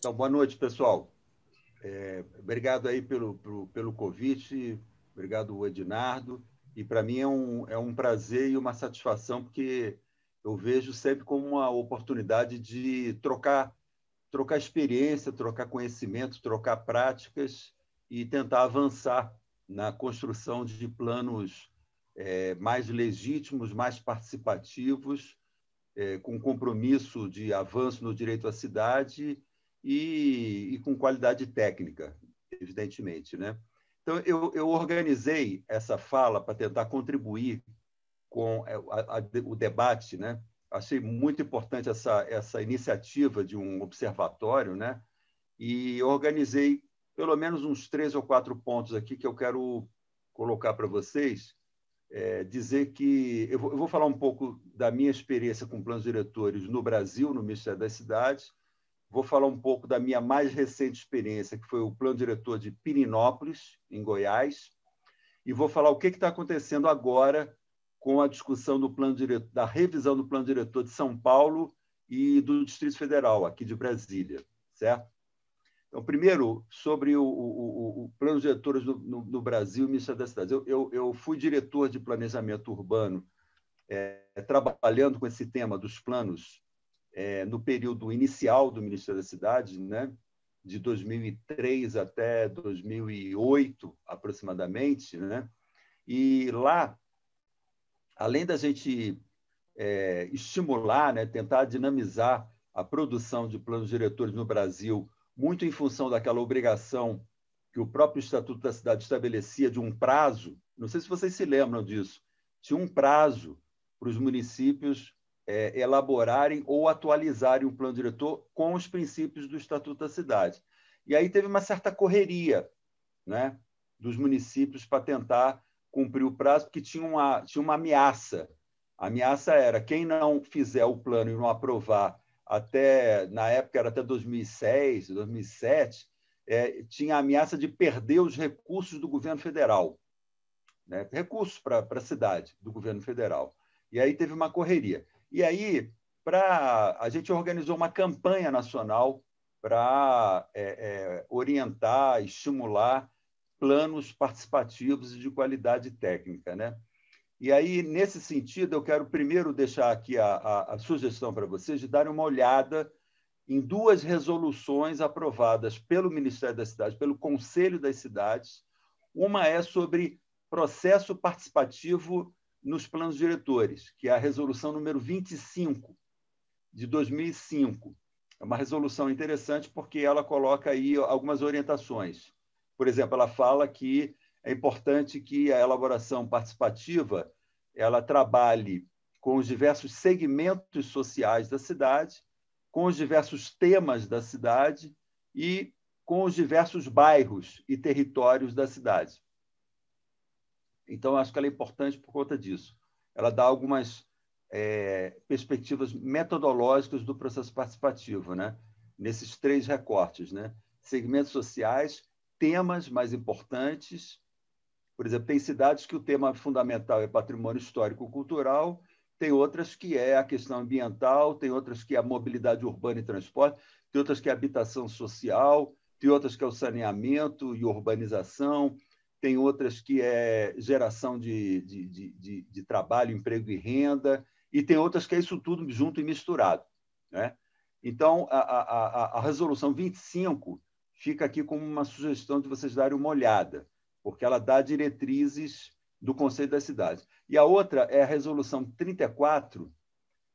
Então, boa noite, pessoal. Obrigado aí pelo convite, obrigado, Ednardo. E para mim é um prazer e uma satisfação, porque eu vejo sempre como uma oportunidade de trocar experiência, trocar conhecimento, trocar práticas e tentar avançar na construção de planos mais legítimos, mais participativos, com compromisso de avanço no direito à cidade e com qualidade técnica, evidentemente, né? Então, eu organizei essa fala para tentar contribuir com o debate, né? Achei muito importante essa iniciativa de um observatório, né? E organizei pelo menos uns 3 ou 4 pontos aqui que eu quero colocar para vocês. Dizer que eu vou falar um pouco da minha experiência com planos diretores no Brasil, no Ministério das Cidades. Vou falar um pouco da minha mais recente experiência, que foi o plano diretor de Pirenópolis, em Goiás, e vou falar o que está acontecendo agora com a discussão do plano diretor, da revisão do plano diretor de São Paulo e do Distrito Federal, aqui de Brasília, certo? Então, primeiro, sobre o plano de diretores no Brasil e Ministério das Cidades. Eu fui diretor de planejamento urbano, trabalhando com esse tema dos planos no período inicial do Ministério das Cidades, né? De 2003 até 2008, aproximadamente, né? E lá, além da gente estimular, né, tentar dinamizar a produção de planos diretores no Brasil, muito em função daquela obrigação que o próprio Estatuto da Cidade estabelecia de um prazo, não sei se vocês se lembram disso, tinha um prazo para os municípios elaborarem ou atualizarem o plano diretor com os princípios do Estatuto da Cidade. E aí teve uma certa correria, né, dos municípios para tentar cumprir o prazo, porque tinha uma ameaça. A ameaça era quem não fizer o plano e não aprovar até, na época era até 2006, 2007, tinha a ameaça de perder os recursos do governo federal, né? Recursos para a cidade do governo federal. E aí teve uma correria. E aí a gente organizou uma campanha nacional para orientar, estimular planos participativos e de qualidade técnica, né? E aí, nesse sentido, eu quero primeiro deixar aqui a sugestão para vocês de darem uma olhada em 2 resoluções aprovadas pelo Ministério das Cidades, pelo Conselho das Cidades. Uma é sobre processo participativo nos planos diretores, que é a resolução número 25, de 2005. É uma resolução interessante porque ela coloca aí algumas orientações. Por exemplo, ela fala que é importante que a elaboração participativa ela trabalhe com os diversos segmentos sociais da cidade, com os diversos temas da cidade e com os diversos bairros e territórios da cidade. Então, acho que ela é importante por conta disso. Ela dá algumas perspectivas metodológicas do processo participativo, né? Nesses 3 recortes, né? Segmentos sociais, temas mais importantes. Por exemplo, tem cidades que o tema fundamental é patrimônio histórico-cultural, tem outras que é a questão ambiental, tem outras que é a mobilidade urbana e transporte, tem outras que é a habitação social, tem outras que é o saneamento e urbanização, tem outras que é geração de trabalho, emprego e renda, e tem outras que é isso tudo junto e misturado, né? Então, a resolução 25 fica aqui como uma sugestão de vocês darem uma olhada, porque ela dá diretrizes do Conselho das Cidades. E a outra é a resolução 34,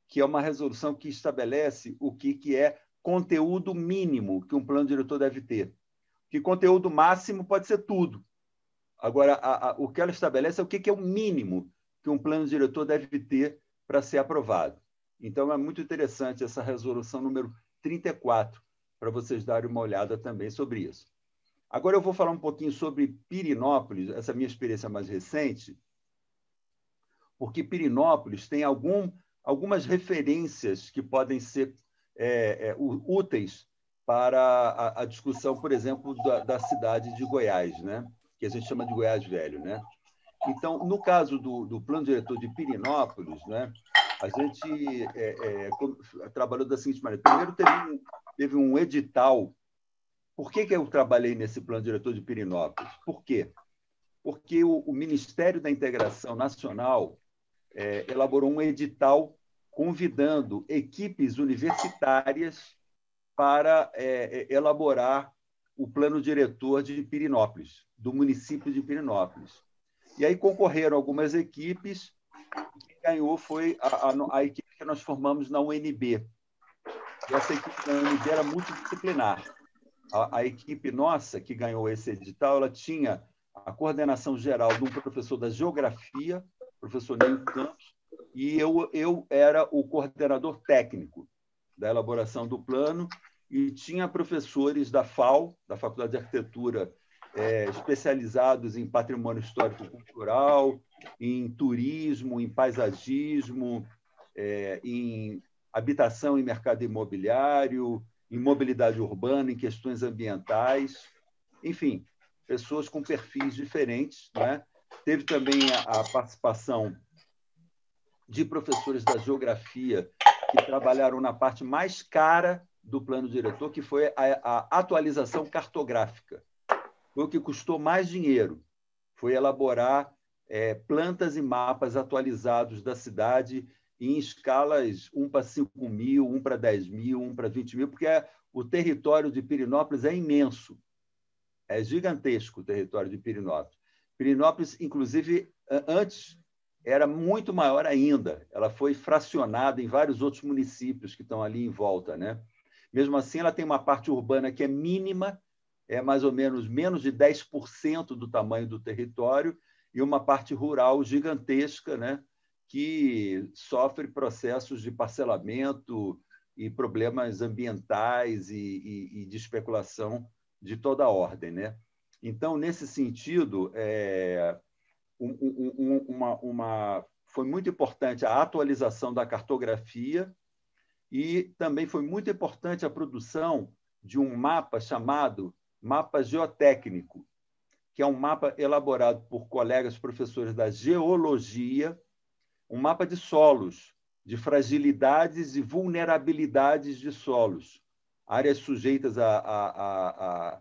que é uma resolução que estabelece o que é conteúdo mínimo que um plano diretor deve ter. Que conteúdo máximo pode ser tudo. Agora, o que ela estabelece é o que é o mínimo que um plano diretor deve ter para ser aprovado. Então, é muito interessante essa resolução número 34, para vocês darem uma olhada também sobre isso. Agora eu vou falar um pouquinho sobre Pirenópolis, essa minha experiência mais recente, porque Pirenópolis tem algumas referências que podem ser úteis para a discussão, por exemplo, da cidade de Goiás, né? Que a gente chama de Goiás Velho, né? Então, no caso do plano diretor de Pirenópolis, né, a gente trabalhou da seguinte maneira. Primeiro, teve um edital Por que eu trabalhei nesse plano diretor de Pirenópolis? Por quê? Porque o Ministério da Integração Nacional elaborou um edital convidando equipes universitárias para elaborar o plano diretor de Pirenópolis, do município de Pirenópolis. E aí concorreram algumas equipes, e quem ganhou foi a equipe que nós formamos na UNB. E essa equipe da UNB era multidisciplinar. A equipe nossa, que ganhou esse edital, ela tinha a coordenação geral de um professor da Geografia, professor Ney Campos, e eu era o coordenador técnico da elaboração do plano, e tinha professores da FAO, da Faculdade de Arquitetura, especializados em patrimônio histórico-cultural, em turismo, em paisagismo, em habitação e mercado imobiliário, em mobilidade urbana, em questões ambientais, enfim, pessoas com perfis diferentes, né? Teve também a participação de professores da geografia que trabalharam na parte mais cara do plano diretor, que foi a atualização cartográfica. Foi o que custou mais dinheiro, foi elaborar plantas e mapas atualizados da cidade em escalas 1 para 5 mil, 1 para 10 mil, 1 para 20 mil, porque o território de Pirenópolis é imenso, é gigantesco o território de Pirenópolis. Pirenópolis, inclusive, antes era muito maior ainda, ela foi fracionada em vários outros municípios que estão ali em volta, né? Mesmo assim, ela tem uma parte urbana que é mínima, é mais ou menos de 10% do tamanho do território, e uma parte rural gigantesca, né, que sofre processos de parcelamento e problemas ambientais e de especulação de toda a ordem, né? Então, nesse sentido, foi muito importante a atualização da cartografia e também foi muito importante a produção de um mapa chamado Mapa Geotécnico, que é um mapa elaborado por colegas professores da geologia, um mapa de solos, de fragilidades e vulnerabilidades de solos, áreas sujeitas a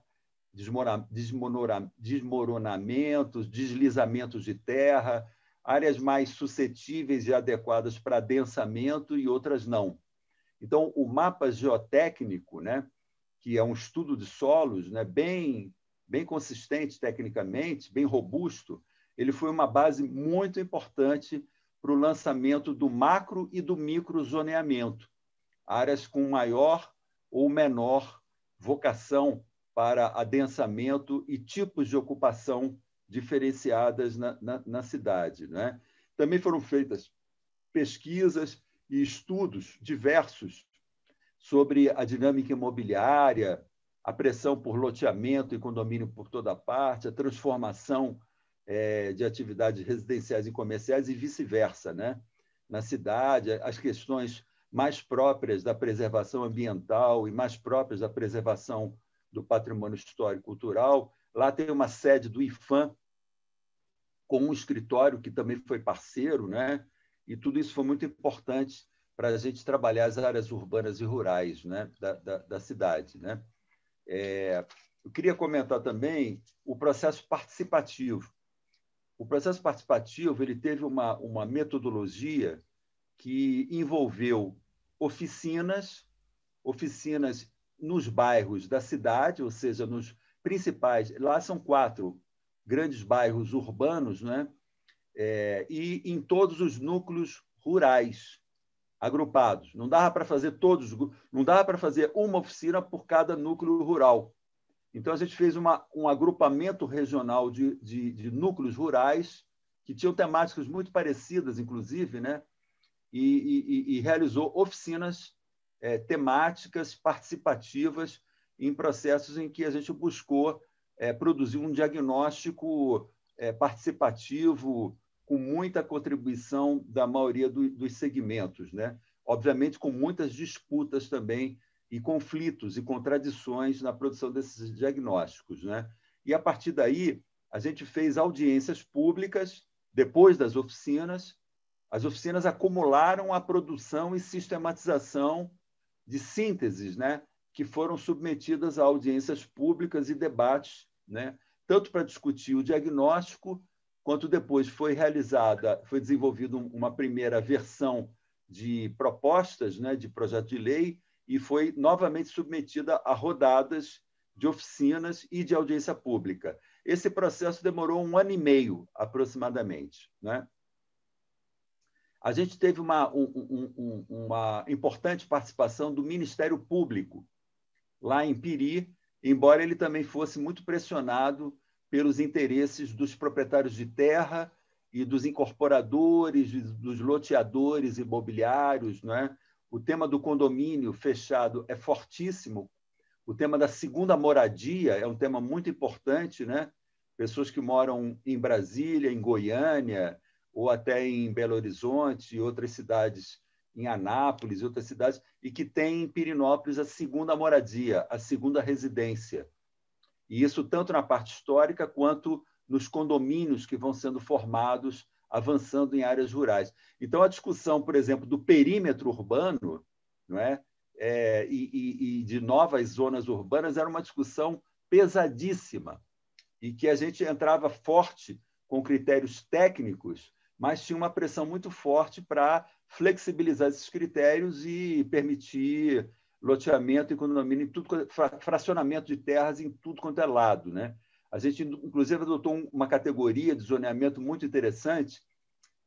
desmoronamentos, deslizamentos de terra, áreas mais suscetíveis e adequadas para adensamento e outras não. Então, o mapa geotécnico, né, que é um estudo de solos, né, bem consistente tecnicamente, bem robusto, ele foi uma base muito importante para o lançamento do macro e do micro zoneamento, áreas com maior ou menor vocação para adensamento e tipos de ocupação diferenciadas na cidade, né? Também foram feitas pesquisas e estudos diversos sobre a dinâmica imobiliária, a pressão por loteamento e condomínio por toda parte, a transformação de atividades residenciais e comerciais e vice-versa, né? Na cidade, as questões mais próprias da preservação ambiental e mais próprias da preservação do patrimônio histórico e cultural. Lá tem uma sede do IPHAN, com um escritório que também foi parceiro, né? E tudo isso foi muito importante para a gente trabalhar as áreas urbanas e rurais, né, da cidade, né? Eu queria comentar também o processo participativo. O processo participativo ele teve uma metodologia que envolveu oficinas nos bairros da cidade, ou seja, nos principais. Lá são 4 grandes bairros urbanos, né? E em todos os núcleos rurais agrupados. Não dava para fazer todos, não dava para fazer uma oficina por cada núcleo rural. Então, a gente fez um agrupamento regional de núcleos rurais que tinham temáticas muito parecidas, inclusive, né? E realizou oficinas temáticas, participativas, em processos em que a gente buscou produzir um diagnóstico participativo, com muita contribuição da maioria dos segmentos, né? Obviamente, com muitas disputas também, e conflitos e contradições na produção desses diagnósticos, né? E, a partir daí, a gente fez audiências públicas, depois das oficinas. As oficinas acumularam a produção e sistematização de sínteses, né, que foram submetidas a audiências públicas e debates, né? Tanto para discutir o diagnóstico, quanto depois foi desenvolvida uma primeira versão de propostas, né, de projeto de lei, e foi novamente submetida a rodadas de oficinas e de audiência pública. Esse processo demorou 1 ano e meio, aproximadamente, né? A gente teve uma importante participação do Ministério Público, lá em Piri, embora ele também fosse muito pressionado pelos interesses dos proprietários de terra e dos incorporadores, dos loteadores imobiliários, não é? O tema do condomínio fechado é fortíssimo. O tema da segunda moradia é um tema muito importante, né? Pessoas que moram em Brasília, em Goiânia, ou até em Belo Horizonte e outras cidades, em Anápolis e outras cidades, e que têm em Pirenópolis a segunda moradia, a segunda residência. E isso tanto na parte histórica quanto nos condomínios que vão sendo formados, avançando em áreas rurais. Então, a discussão, por exemplo, do perímetro urbano, não é? E de novas zonas urbanas era uma discussão pesadíssima e que a gente entrava forte com critérios técnicos, mas tinha uma pressão muito forte para flexibilizar esses critérios e permitir loteamento e condomínio, em tudo, fracionamento de terras em tudo quanto é lado, né? A gente, inclusive, adotou uma categoria de zoneamento muito interessante,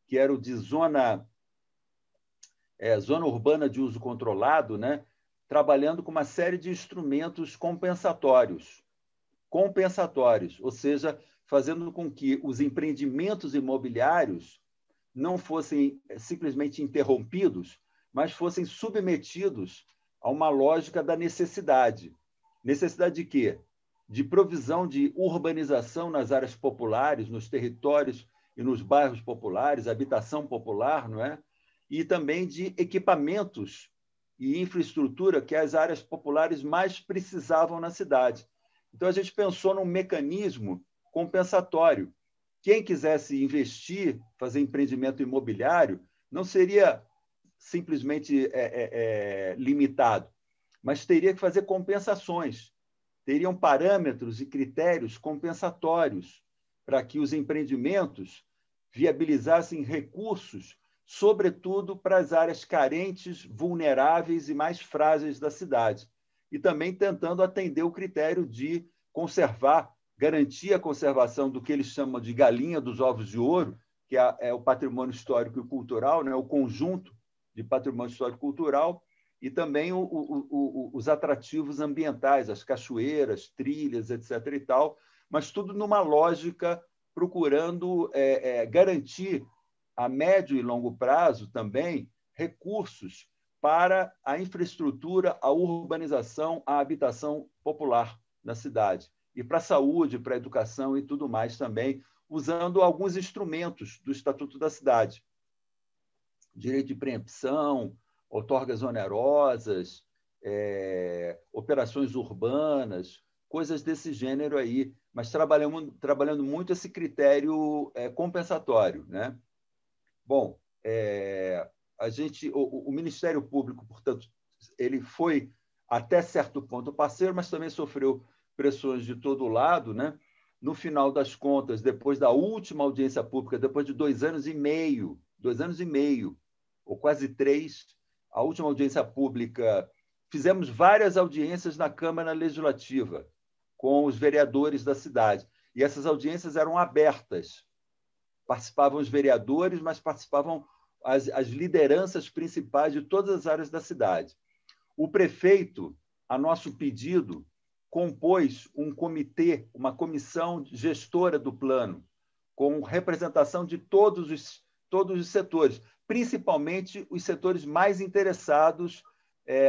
que era o de zona urbana de uso controlado, né? Trabalhando com uma série de instrumentos compensatórios, ou seja, fazendo com que os empreendimentos imobiliários não fossem simplesmente interrompidos, mas fossem submetidos a uma lógica da necessidade. Necessidade de quê? De provisão de urbanização nas áreas populares, nos territórios e nos bairros populares, habitação popular, não é? E também de equipamentos e infraestrutura que as áreas populares mais precisavam na cidade. Então, a gente pensou num mecanismo compensatório. Quem quisesse investir, fazer empreendimento imobiliário, não seria simplesmente limitado, mas teria que fazer compensações. Teriam parâmetros e critérios compensatórios para que os empreendimentos viabilizassem recursos, sobretudo para as áreas carentes, vulneráveis e mais frágeis da cidade. E também tentando atender o critério de conservar, garantir a conservação do que eles chamam de galinha dos ovos de ouro, que é o patrimônio histórico e cultural, né? O conjunto de patrimônio histórico e cultural, e também os atrativos ambientais, as cachoeiras, trilhas, etc. e tal, mas tudo numa lógica procurando garantir a médio e longo prazo também recursos para a infraestrutura, a urbanização, a habitação popular na cidade, e para a saúde, para a educação e tudo mais também, usando alguns instrumentos do Estatuto da Cidade. Direito de preempção, outorgas onerosas, operações urbanas, coisas desse gênero aí, mas trabalhando muito esse critério compensatório, né? Bom, o Ministério Público, portanto, ele foi até certo ponto parceiro, mas também sofreu pressões de todo lado, né? No final das contas, depois da última audiência pública, depois de 2 anos e meio, ou quase 3, a última audiência pública, fizemos várias audiências na Câmara Legislativa com os vereadores da cidade, e essas audiências eram abertas. Participavam os vereadores, mas participavam as lideranças principais de todas as áreas da cidade. O prefeito, a nosso pedido, compôs um comitê, uma comissão gestora do plano, com representação de todos os setores, principalmente os setores mais interessados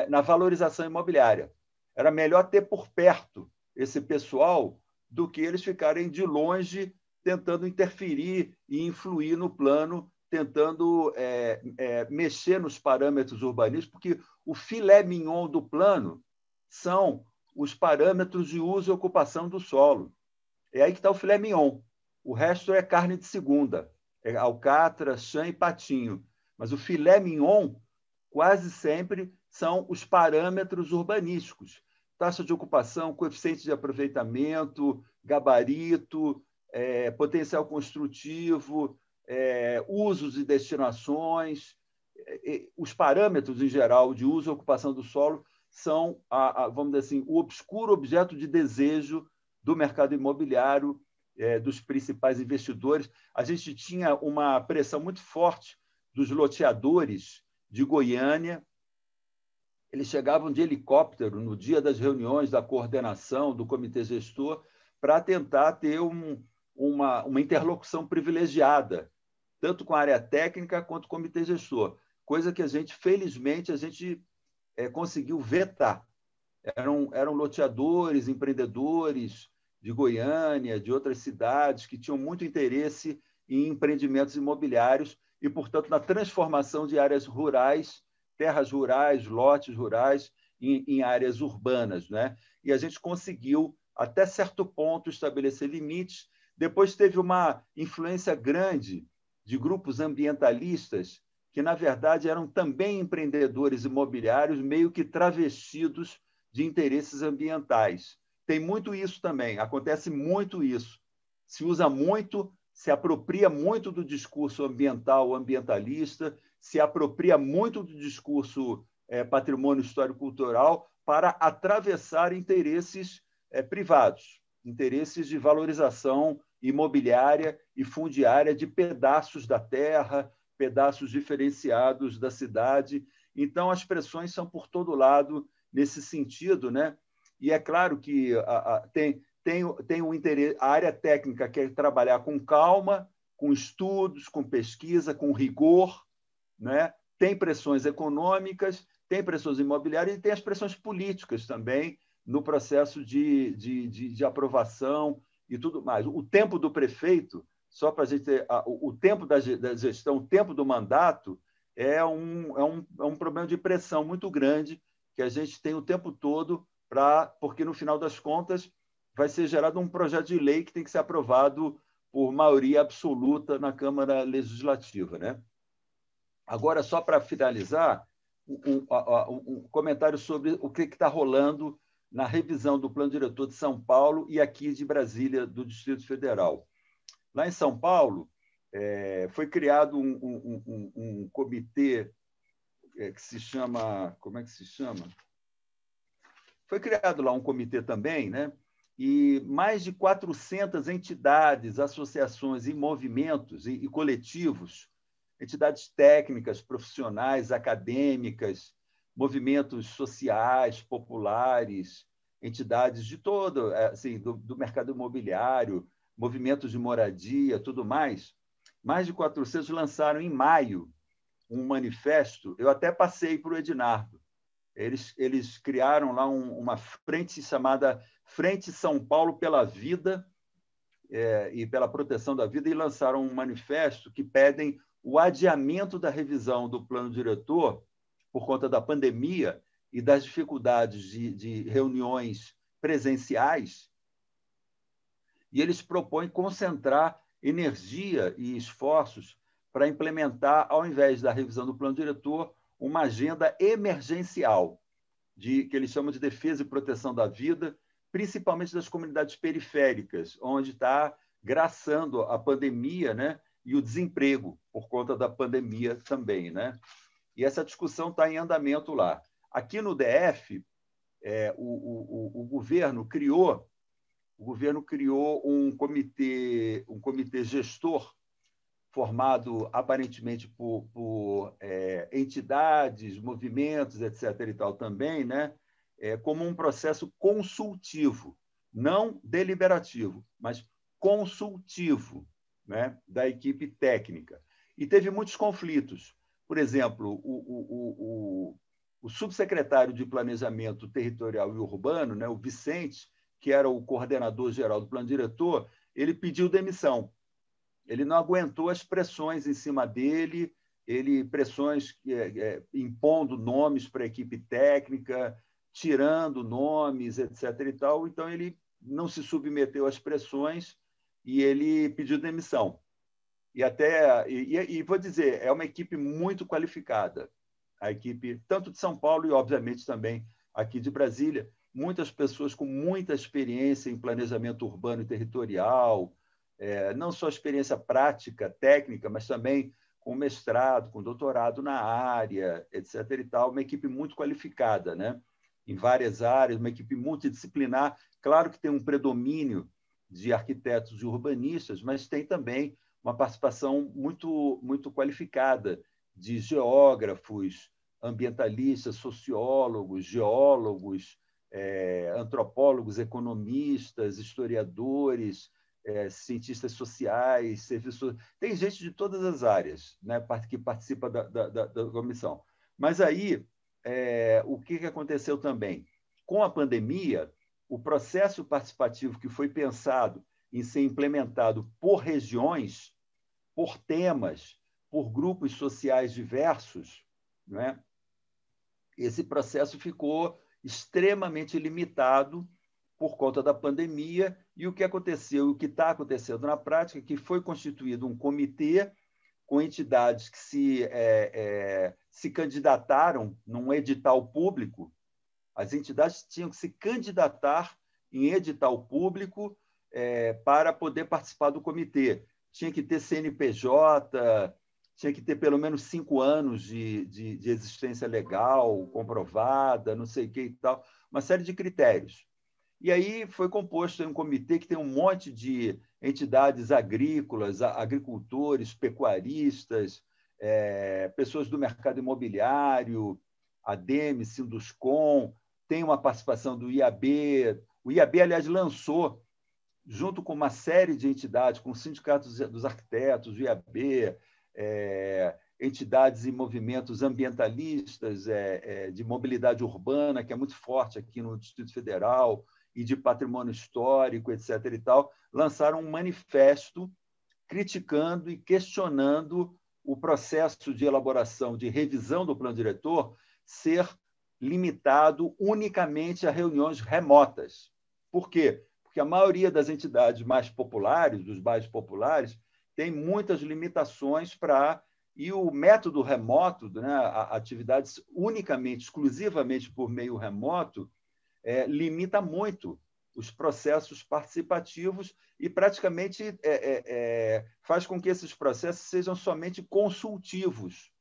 na valorização imobiliária. Era melhor ter por perto esse pessoal do que eles ficarem de longe tentando interferir e influir no plano, tentando mexer nos parâmetros urbanísticos, porque o filé mignon do plano são os parâmetros de uso e ocupação do solo. É aí que está o filé mignon. O resto é carne de segunda, é alcatra, chã e patinho. Mas o filé mignon, quase sempre, são os parâmetros urbanísticos. taxa de ocupação, coeficiente de aproveitamento, gabarito, potencial construtivo, usos e destinações, os parâmetros, em geral, de uso e ocupação do solo são, vamos dizer assim, o obscuro objeto de desejo do mercado imobiliário, dos principais investidores. A gente tinha uma pressão muito forte dos loteadores de Goiânia. Eles chegavam de helicóptero no dia das reuniões da coordenação, do comitê gestor, para tentar ter uma interlocução privilegiada, tanto com a área técnica quanto com o comitê gestor, coisa que felizmente, a gente conseguiu vetar. Eram loteadores, empreendedores de Goiânia, de outras cidades, que tinham muito interesse em empreendimentos imobiliários e, portanto, na transformação de áreas rurais, terras rurais, lotes rurais, em áreas urbanas, né? E a gente conseguiu, até certo ponto, estabelecer limites. Depois teve uma influência grande de grupos ambientalistas que, na verdade, eram também empreendedores imobiliários, meio que travestidos de interesses ambientais. Tem muito isso também, acontece muito isso. Se usa muito, se apropria muito do discurso ambiental, ambientalista, se apropria muito do discurso patrimônio histórico-cultural para atravessar interesses privados, interesses de valorização imobiliária e fundiária de pedaços da terra, pedaços diferenciados da cidade. Então, as pressões são por todo lado nesse sentido, né? E é claro que tem um interesse, a área técnica quer trabalhar com calma, com estudos, com pesquisa, com rigor, né? Tem pressões econômicas, tem pressões imobiliárias e tem as pressões políticas também no processo de aprovação e tudo mais. O tempo do prefeito, só para a gente ter o tempo da gestão, o tempo do mandato, é um problema de pressão muito grande que a gente tem o tempo todo, porque, no final das contas, vai ser gerado um projeto de lei que tem que ser aprovado por maioria absoluta na Câmara Legislativa, né? Agora, só para finalizar, um comentário sobre o que está rolando na revisão do Plano Diretor de São Paulo e aqui de Brasília, do Distrito Federal. Lá em São Paulo, foi criado um comitê que se chama... Como é que se chama? Foi criado lá um comitê também, né? E mais de 400 entidades, associações e movimentos e coletivos, entidades técnicas, profissionais, acadêmicas, movimentos sociais, populares, entidades de todo, assim, do mercado imobiliário, movimentos de moradia, tudo mais. Mais de 400 lançaram em maio um manifesto. Eu até passei para o Ednardo. Eles criaram lá uma frente chamada Frente São Paulo pela Vida e pela Proteção da Vida, e lançaram um manifesto que pedem o adiamento da revisão do plano diretor por conta da pandemia e das dificuldades de reuniões presenciais, e eles propõem concentrar energia e esforços para implementar, ao invés da revisão do plano diretor, uma agenda emergencial, que eles chamam de defesa e proteção da vida, principalmente das comunidades periféricas, onde está graçando a pandemia, né, e o desemprego por conta da pandemia também, né? E essa discussão está em andamento lá. Aqui no DF, o governo criou um comitê gestor formado aparentemente por entidades, movimentos, etc. e tal também, né? Como um processo consultivo, não deliberativo, mas consultivo, né? Da equipe técnica. E teve muitos conflitos. Por exemplo, o subsecretário de Planejamento Territorial e Urbano, né? O Vicente, que era o coordenador geral do plano diretor, ele pediu demissão. Ele não aguentou as pressões em cima dele, pressões impondo nomes para a equipe técnica, tirando nomes, etc. e tal. Então, ele não se submeteu às pressões e ele pediu demissão. E vou dizer, é uma equipe muito qualificada, a equipe tanto de São Paulo e, obviamente, também aqui de Brasília. muitas pessoas com muita experiência em planejamento urbano e territorial, não só experiência prática, técnica, mas também com mestrado, com doutorado na área, etc. e tal, uma equipe muito qualificada, né? Em várias áreas, uma equipe multidisciplinar. Claro que tem um predomínio de arquitetos e urbanistas, mas tem também uma participação muito qualificada de geógrafos, ambientalistas, sociólogos, geólogos, antropólogos, economistas, historiadores, cientistas sociais, serviços. Tem gente de todas as áreas, né, que participa da comissão. Mas aí, o que aconteceu também? Com a pandemia, o processo participativo que foi pensado em ser implementado por regiões, por temas, por grupos sociais diversos, né? Esse processo ficou extremamente limitado por conta da pandemia, e o que aconteceu, o que está acontecendo na prática, é que foi constituído um comitê com entidades que se candidataram num edital público. As entidades tinham que se candidatar em edital público para poder participar do comitê. Tinha que ter CNPJ, tinha que ter pelo menos 5 anos de existência legal comprovada, não sei o que e tal, uma série de critérios. E aí foi composto um comitê que tem um monte de entidades agrícolas, agricultores, pecuaristas, pessoas do mercado imobiliário, ADEME, Sinduscom, tem uma participação do IAB. O IAB, aliás, lançou, junto com uma série de entidades, com sindicatos dos arquitetos, o IAB, entidades e movimentos ambientalistas, de mobilidade urbana, que é muito forte aqui no Distrito Federal, e de patrimônio histórico, etc. e tal, lançaram um manifesto criticando e questionando o processo de elaboração, de revisão do plano diretor ser limitado unicamente a reuniões remotas. Por quê? Porque a maioria das entidades mais populares, dos bairros populares, tem muitas limitações e o método remoto, né, atividades unicamente, exclusivamente por meio remoto, limita muito os processos participativos e praticamente faz com que esses processos sejam somente consultivos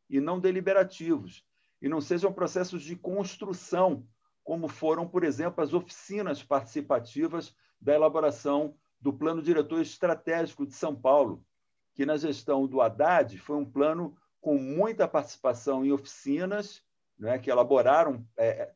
e não deliberativos, e não sejam processos de construção, como foram, por exemplo, as oficinas participativas da elaboração do Plano Diretor Estratégico de São Paulo, que na gestão do Haddad foi um plano com muita participação em oficinas, né, que elaboraram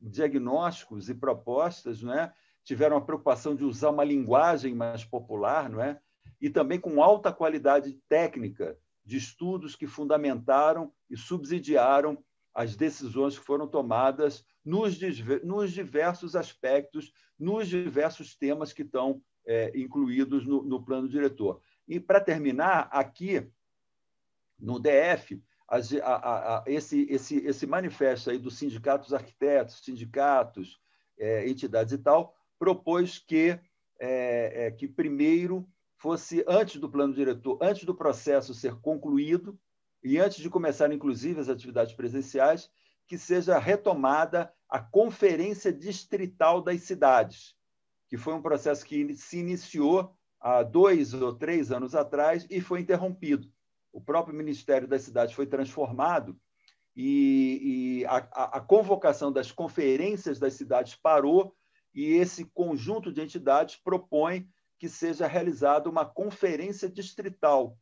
diagnósticos e propostas, né, tiveram a preocupação de usar uma linguagem mais popular, né, e também com alta qualidade técnica de estudos que fundamentaram e subsidiaram as decisões que foram tomadas nos diversos aspectos, nos diversos temas que estão incluídos no plano diretor. E, para terminar, aqui no DF, esse manifesto aí dos sindicatos arquitetos, sindicatos, entidades e tal, propôs que primeiro fosse, antes do plano diretor, antes do processo ser concluído e antes de começar, inclusive, as atividades presenciais, que seja retomada a Conferência Distrital das Cidades, que foi um processo que se iniciou há 2 ou 3 anos atrás e foi interrompido. O próprio Ministério das Cidades foi transformado e a convocação das conferências das cidades parou, e esse conjunto de entidades propõe que seja realizada uma conferência distrital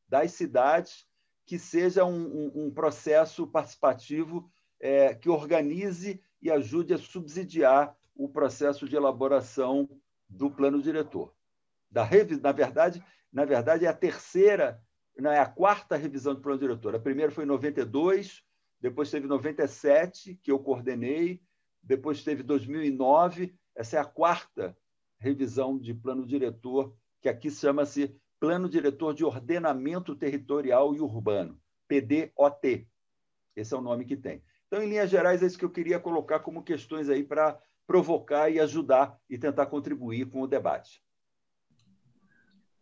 das cidades, que seja um processo participativo que organize e ajude a subsidiar o processo de elaboração do plano diretor. Na verdade, é a terceira, é a quarta revisão do plano diretor. A primeira foi em 92, depois teve 97, que eu coordenei, depois teve 2009. Essa é a quarta revisão de plano diretor, que aqui chama-se Plano Diretor de Ordenamento Territorial e Urbano, PDOT. Esse é o nome que tem. Então, em linhas gerais, é isso que eu queria colocar como questões aí para provocar e ajudar e tentar contribuir com o debate.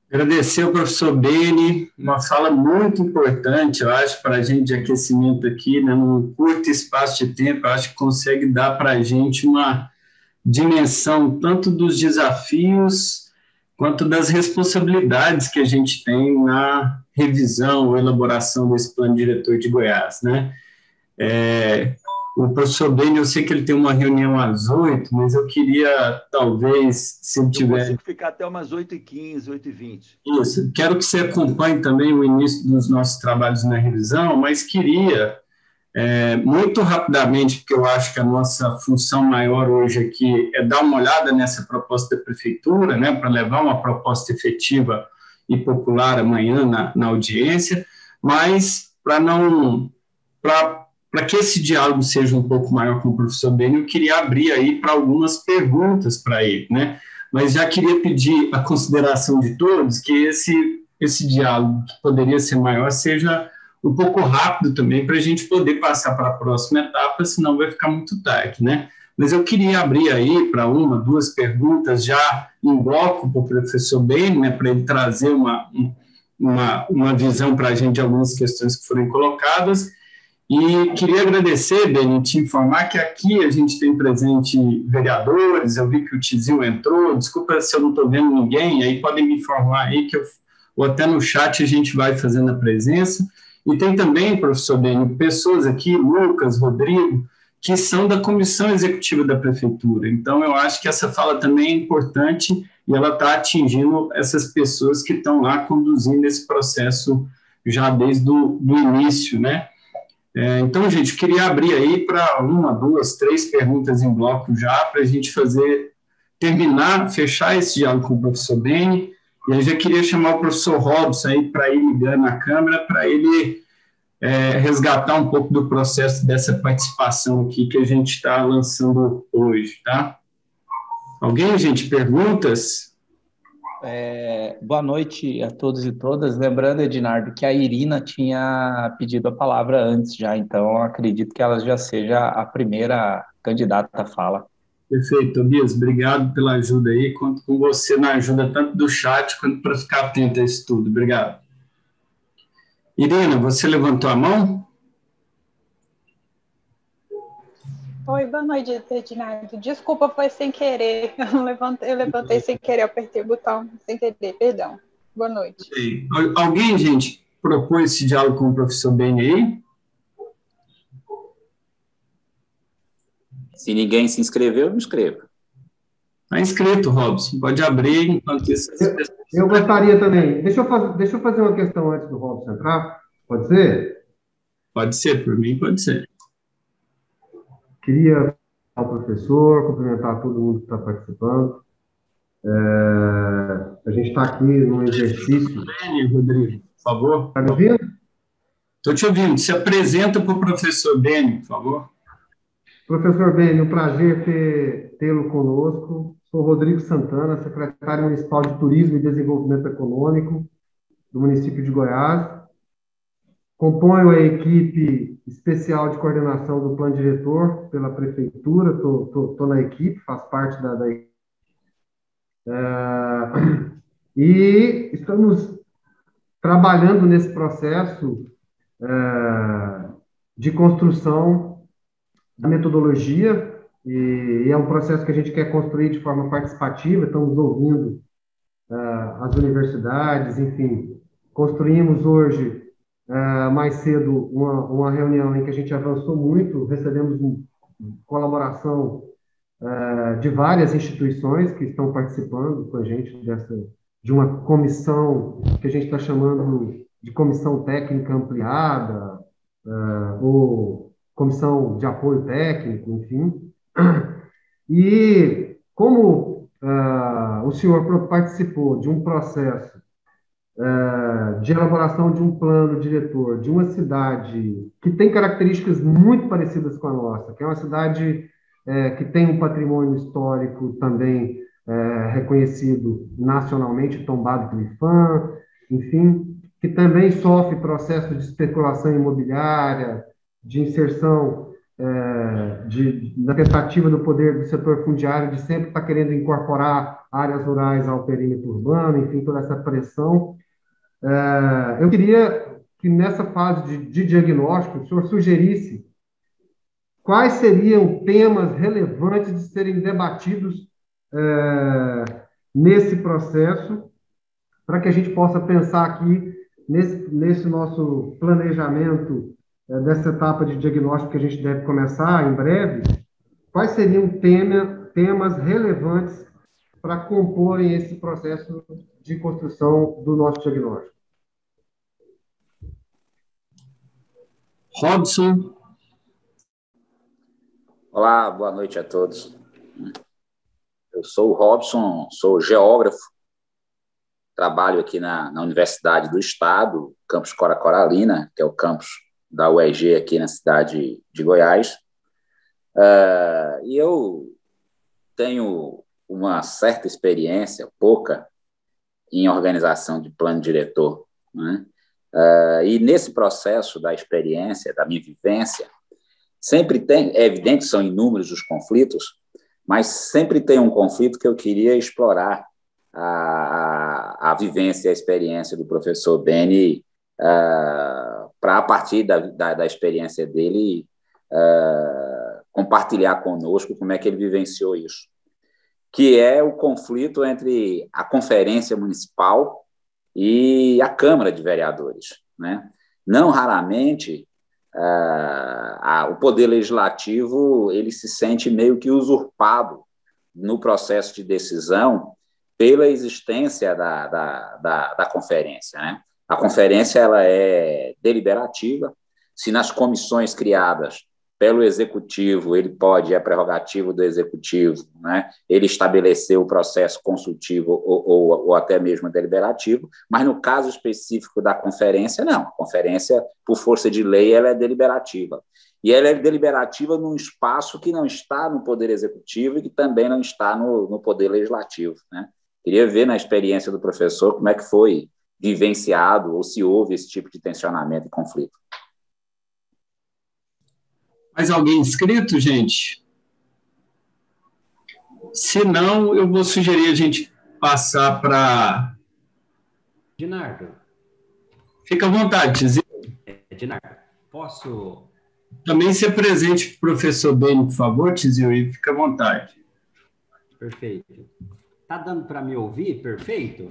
Agradecer ao professor Beni, uma fala muito importante, eu acho, para a gente de aquecimento aqui, né, num curto espaço de tempo, eu acho que consegue dar para a gente uma dimensão tanto dos desafios quanto das responsabilidades que a gente tem na revisão ou elaboração desse plano diretor de Goiás, né? O professor Beni, eu sei que ele tem uma reunião às 8, mas eu queria, talvez, se ele tiver... Eu consigo ficar até umas 8h15, 8h20. Isso, quero que você acompanhe também o início dos nossos trabalhos na revisão, mas queria, muito rapidamente, porque eu acho que a nossa função maior hoje aqui é dar uma olhada nessa proposta da prefeitura, né, para levar uma proposta efetiva e popular amanhã na audiência, mas para que esse diálogo seja um pouco maior com o professor Beni, eu queria abrir aí para algumas perguntas para ele, né? Mas já queria pedir a consideração de todos que esse diálogo, que poderia ser maior, seja um pouco rápido também, para a gente poder passar para a próxima etapa, senão vai ficar muito tarde, né? Mas eu queria abrir aí para uma, duas perguntas já em bloco para o professor Beni, né, para ele trazer uma visão para a gente de algumas questões que foram colocadas. E queria agradecer, Beni, te informar que aqui a gente tem presente vereadores, eu vi que o Tizil entrou, desculpa se eu não estou vendo ninguém, aí podem me informar aí, ou até no chat a gente vai fazendo a presença. E tem também, professor Beni, pessoas aqui, Lucas, Rodrigo, que são da comissão executiva da prefeitura. Então, eu acho que essa fala também é importante e ela está atingindo essas pessoas que estão lá conduzindo esse processo já desde o início, né? Então, gente, queria abrir aí para uma, duas, três perguntas em bloco já, para a gente fechar esse diálogo com o professor Beni, e eu já queria chamar o professor Robson aí para ir ligando a câmera, para ele resgatar um pouco do processo dessa participação aqui que a gente está lançando hoje, tá? Alguém, gente, perguntas? Boa noite a todos e todas. Lembrando, Ednardo, que a Irina tinha pedido a palavra antes já, então acredito que ela já seja a primeira candidata à fala. Perfeito, Tobias, obrigado pela ajuda aí. Conto com você na ajuda tanto do chat quanto para ficar atento a isso tudo. Obrigado. Irina, você levantou a mão? Oi, boa noite, Ednardo. Desculpa, foi sem querer. Eu levantei sem querer, apertei o botão sem querer, perdão. Boa noite. Alguém, gente, propôs esse diálogo com o professor Beni aí? Se ninguém se inscreveu, me inscreva. Está inscrito, Robson. Pode abrir enquanto isso. Eu gostaria também. Deixa eu fazer uma questão antes do Robson entrar. Pode ser? Pode ser, por mim pode ser. Queria ao professor, cumprimentar todo mundo que está participando. A gente está aqui num exercício. Beni, Rodrigo, por favor. Está me ouvindo? Estou te ouvindo. Se apresenta para o professor Beni, por favor. Professor Beni, um prazer tê-lo conosco. Sou Rodrigo Santana, secretário municipal de Turismo e Desenvolvimento Econômico do município de Goiás. Componho a equipe especial de coordenação do plano diretor pela prefeitura, estou na equipe, faço parte da equipe. E estamos trabalhando nesse processo de construção da metodologia, e é um processo que a gente quer construir de forma participativa, estamos ouvindo as universidades, enfim. Construímos hoje, mais cedo, uma reunião em que a gente avançou muito, recebemos colaboração de várias instituições que estão participando com a gente de uma comissão que a gente está chamando de comissão técnica ampliada, ou comissão de apoio técnico, enfim. E como o senhor participou de um processo de elaboração de um plano diretor de uma cidade que tem características muito parecidas com a nossa, que é uma cidade que tem um patrimônio histórico também reconhecido nacionalmente, tombado pelo IPHAN, enfim, que também sofre processo de especulação imobiliária, de inserção na tentativa do poder do setor fundiário de sempre estar querendo incorporar áreas rurais ao perímetro urbano, enfim, toda essa pressão. Eu queria que nessa fase de diagnóstico o senhor sugerisse quais seriam temas relevantes de serem debatidos nesse processo, para que a gente possa pensar aqui nesse nosso planejamento dessa etapa de diagnóstico que a gente deve começar em breve, quais seriam temas relevantes para comporem esse processo de construção do nosso diagnóstico? Robson. Olá, boa noite a todos. Eu sou o Robson, sou geógrafo, trabalho aqui na Universidade do Estado, campus Cora Coralina, que é o campus da UEG aqui na cidade de Goiás. E eu tenho uma certa experiência, pouca, em organização de plano diretor, né? E nesse processo da experiência, da minha vivência, sempre tem, é evidente que são inúmeros os conflitos, mas sempre tem um conflito que eu queria explorar a vivência e a experiência do professor Beni, para, a partir da experiência dele, compartilhar conosco como é que ele vivenciou isso, que é o conflito entre a Conferência Municipal e a Câmara de Vereadores, né? Não raramente, o Poder Legislativo ele se sente meio que usurpado no processo de decisão pela existência da Conferência, né? A Conferência ela é deliberativa. Se nas comissões criadas pelo Executivo, ele pode, é prerrogativo do Executivo, né, ele estabelecer o processo consultivo ou até mesmo deliberativo, mas no caso específico da Conferência, não. A Conferência, por força de lei, ela é deliberativa. E ela é deliberativa num espaço que não está no Poder Executivo e que também não está no Poder Legislativo, né? Queria ver na experiência do professor como é que foi vivenciado ou se houve esse tipo de tensionamento e conflito. Mais alguém inscrito, gente? Se não, eu vou sugerir a gente passar para... Ednardo. Fica à vontade, Tizio. Ednardo, posso... Também se apresente para o professor Beni, por favor, Tizio, e fica à vontade. Perfeito. Tá dando para me ouvir? Perfeito?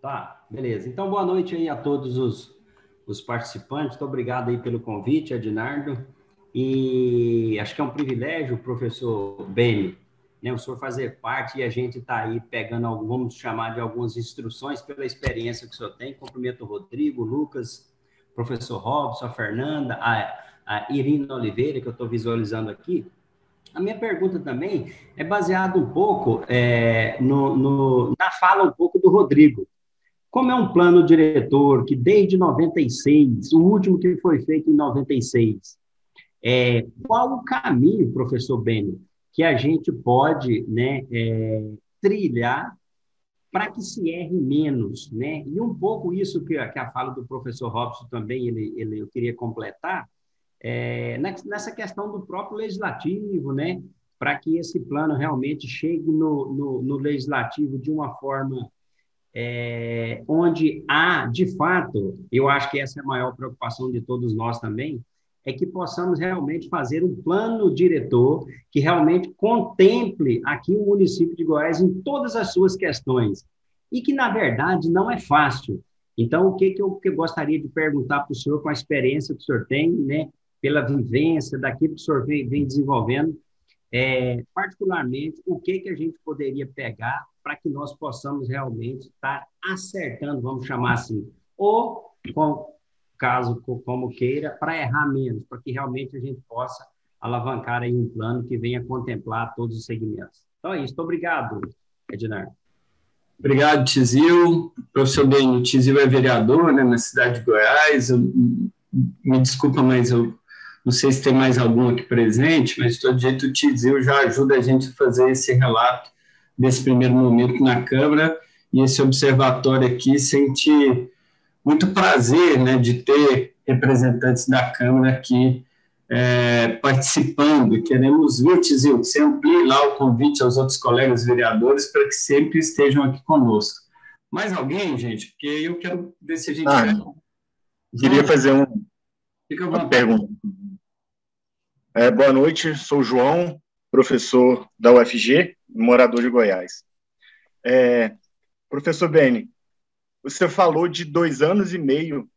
Tá, beleza. Então, boa noite aí a todos os participantes. Muito obrigado aí pelo convite, Ednardo. E acho que é um privilégio, professor Beni, né, o senhor fazer parte e a gente está aí pegando, vamos chamar de algumas instruções pela experiência que o senhor tem. Cumprimento o Rodrigo, o Lucas, o professor Robson, a Fernanda, a Irina Oliveira, que eu estou visualizando aqui. A minha pergunta também é baseada um pouco na fala um pouco do Rodrigo. Como é um plano diretor que desde 96, o último que foi feito em 96, qual o caminho, professor Beni, que a gente pode, né, trilhar para que se erre menos, né? E um pouco isso que a fala do professor Robson também, eu queria completar, nessa questão do próprio legislativo, né? Para que esse plano realmente chegue no legislativo de uma forma onde há, de fato, eu acho que essa é a maior preocupação de todos nós também, é que possamos realmente fazer um plano diretor que realmente contemple aqui o município de Goiás em todas as suas questões, e que, na verdade, não é fácil. Então, o que eu gostaria de perguntar para o senhor, com a experiência que o senhor tem, né, pela vivência daquilo que o senhor vem desenvolvendo, particularmente, o que a gente poderia pegar para que nós possamos realmente estar acertando, vamos chamar assim, ou, caso como queira, para errar menos, para que realmente a gente possa alavancar aí um plano que venha contemplar todos os segmentos. Então é isso. Muito obrigado, Ednardo. Obrigado, Tizio. Professor Beni, o Tizio é vereador, né, na cidade de Goiás. Me desculpa, mas eu não sei se tem mais algum aqui presente, mas de todo jeito o Tizio já ajuda a gente a fazer esse relato desse primeiro momento na Câmara, e esse observatório aqui sente muito prazer, né, de ter representantes da Câmara aqui participando. Queremos ver, Tizio, que você amplie lá o convite aos outros colegas vereadores para que sempre estejam aqui conosco. Mais alguém, gente? Porque eu quero ver se a gente... Queria fazer uma pergunta. Boa noite, sou o João, professor da UFG, morador de Goiás. Professor Beni, você falou de 2 anos e meio,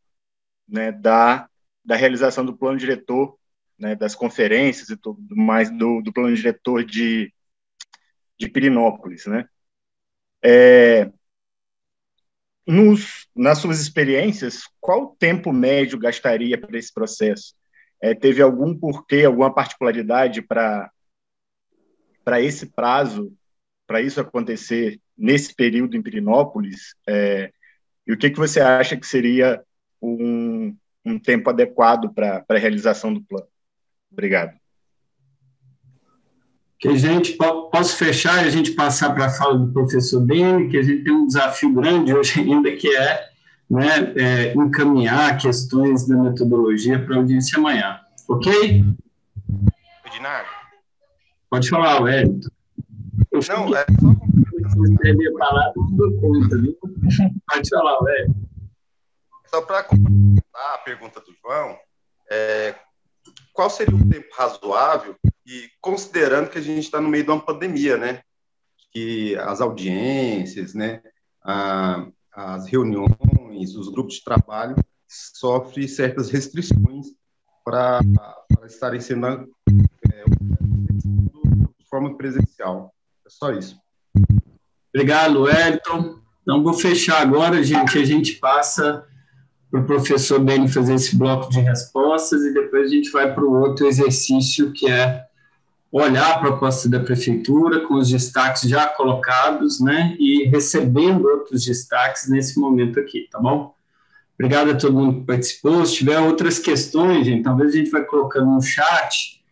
né, da realização do plano diretor, né, das conferências e tudo mais, do plano diretor de Pirenópolis, né? Nas suas experiências, qual o tempo médio gastaria para esse processo? Teve algum porquê, alguma particularidade para esse prazo, para isso acontecer nesse período em Pirenópolis? E o que você acha que seria um tempo adequado para a realização do plano? Obrigado. Que a gente posso fechar e a gente passar para a fala do professor Beni, que a gente tem um desafio grande hoje ainda, que né, encaminhar questões da metodologia para a audiência amanhã. Ok? Edinardo? Pode falar, Wellington. Não, só escrever a palavra, não dou conta, viu? Pode falar, Wellington. Só para completar a pergunta do João, qual seria o tempo razoável, e considerando que a gente está no meio de uma pandemia, né? Que as audiências, né? As reuniões, os grupos de trabalho sofrem certas restrições para estarem sendo de forma presencial. É só isso. Obrigado, Wellington. Então, vou fechar agora, gente. A gente passa para o professor Beni fazer esse bloco de respostas e depois a gente vai para o outro exercício, que é olhar a proposta da prefeitura com os destaques já colocados, né, e recebendo outros destaques nesse momento aqui, tá bom? Obrigado a todo mundo que participou. Se tiver outras questões, gente, talvez a gente vai colocando no chat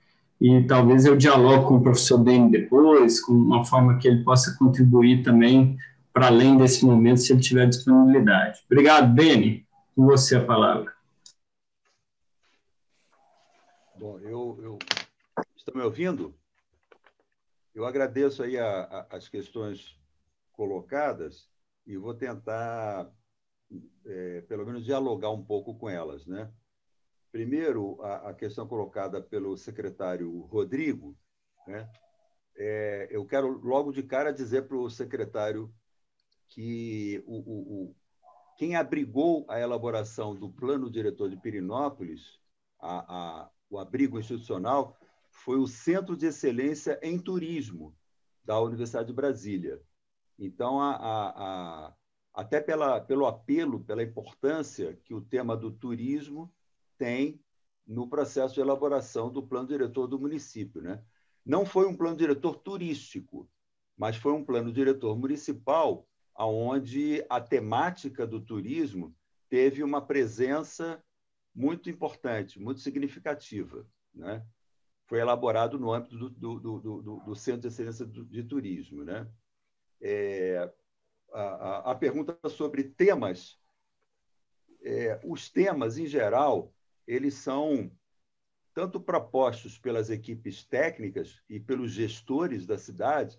e talvez eu dialogue com o professor Beni depois, com uma forma que ele possa contribuir também para além desse momento, se ele tiver disponibilidade. Obrigado, Beni. Com você a palavra. Bom, estão me ouvindo? Eu agradeço aí as questões colocadas e vou tentar, pelo menos, dialogar um pouco com elas, né? Primeiro, a questão colocada pelo secretário Rodrigo, né? Eu quero logo de cara dizer para o secretário que quem abrigou a elaboração do plano diretor de Pirenópolis, o abrigo institucional, foi o Centro de Excelência em Turismo da Universidade de Brasília. Então, até pelo apelo, pela importância que o tema do turismo tem no processo de elaboração do plano diretor do município, né? Não foi um plano diretor turístico, mas foi um plano diretor municipal onde a temática do turismo teve uma presença muito importante, muito significativa, né? Foi elaborado no âmbito do Centro de Excelência de Turismo, né? A pergunta sobre temas, os temas, em geral, eles são tanto propostos pelas equipes técnicas e pelos gestores da cidade,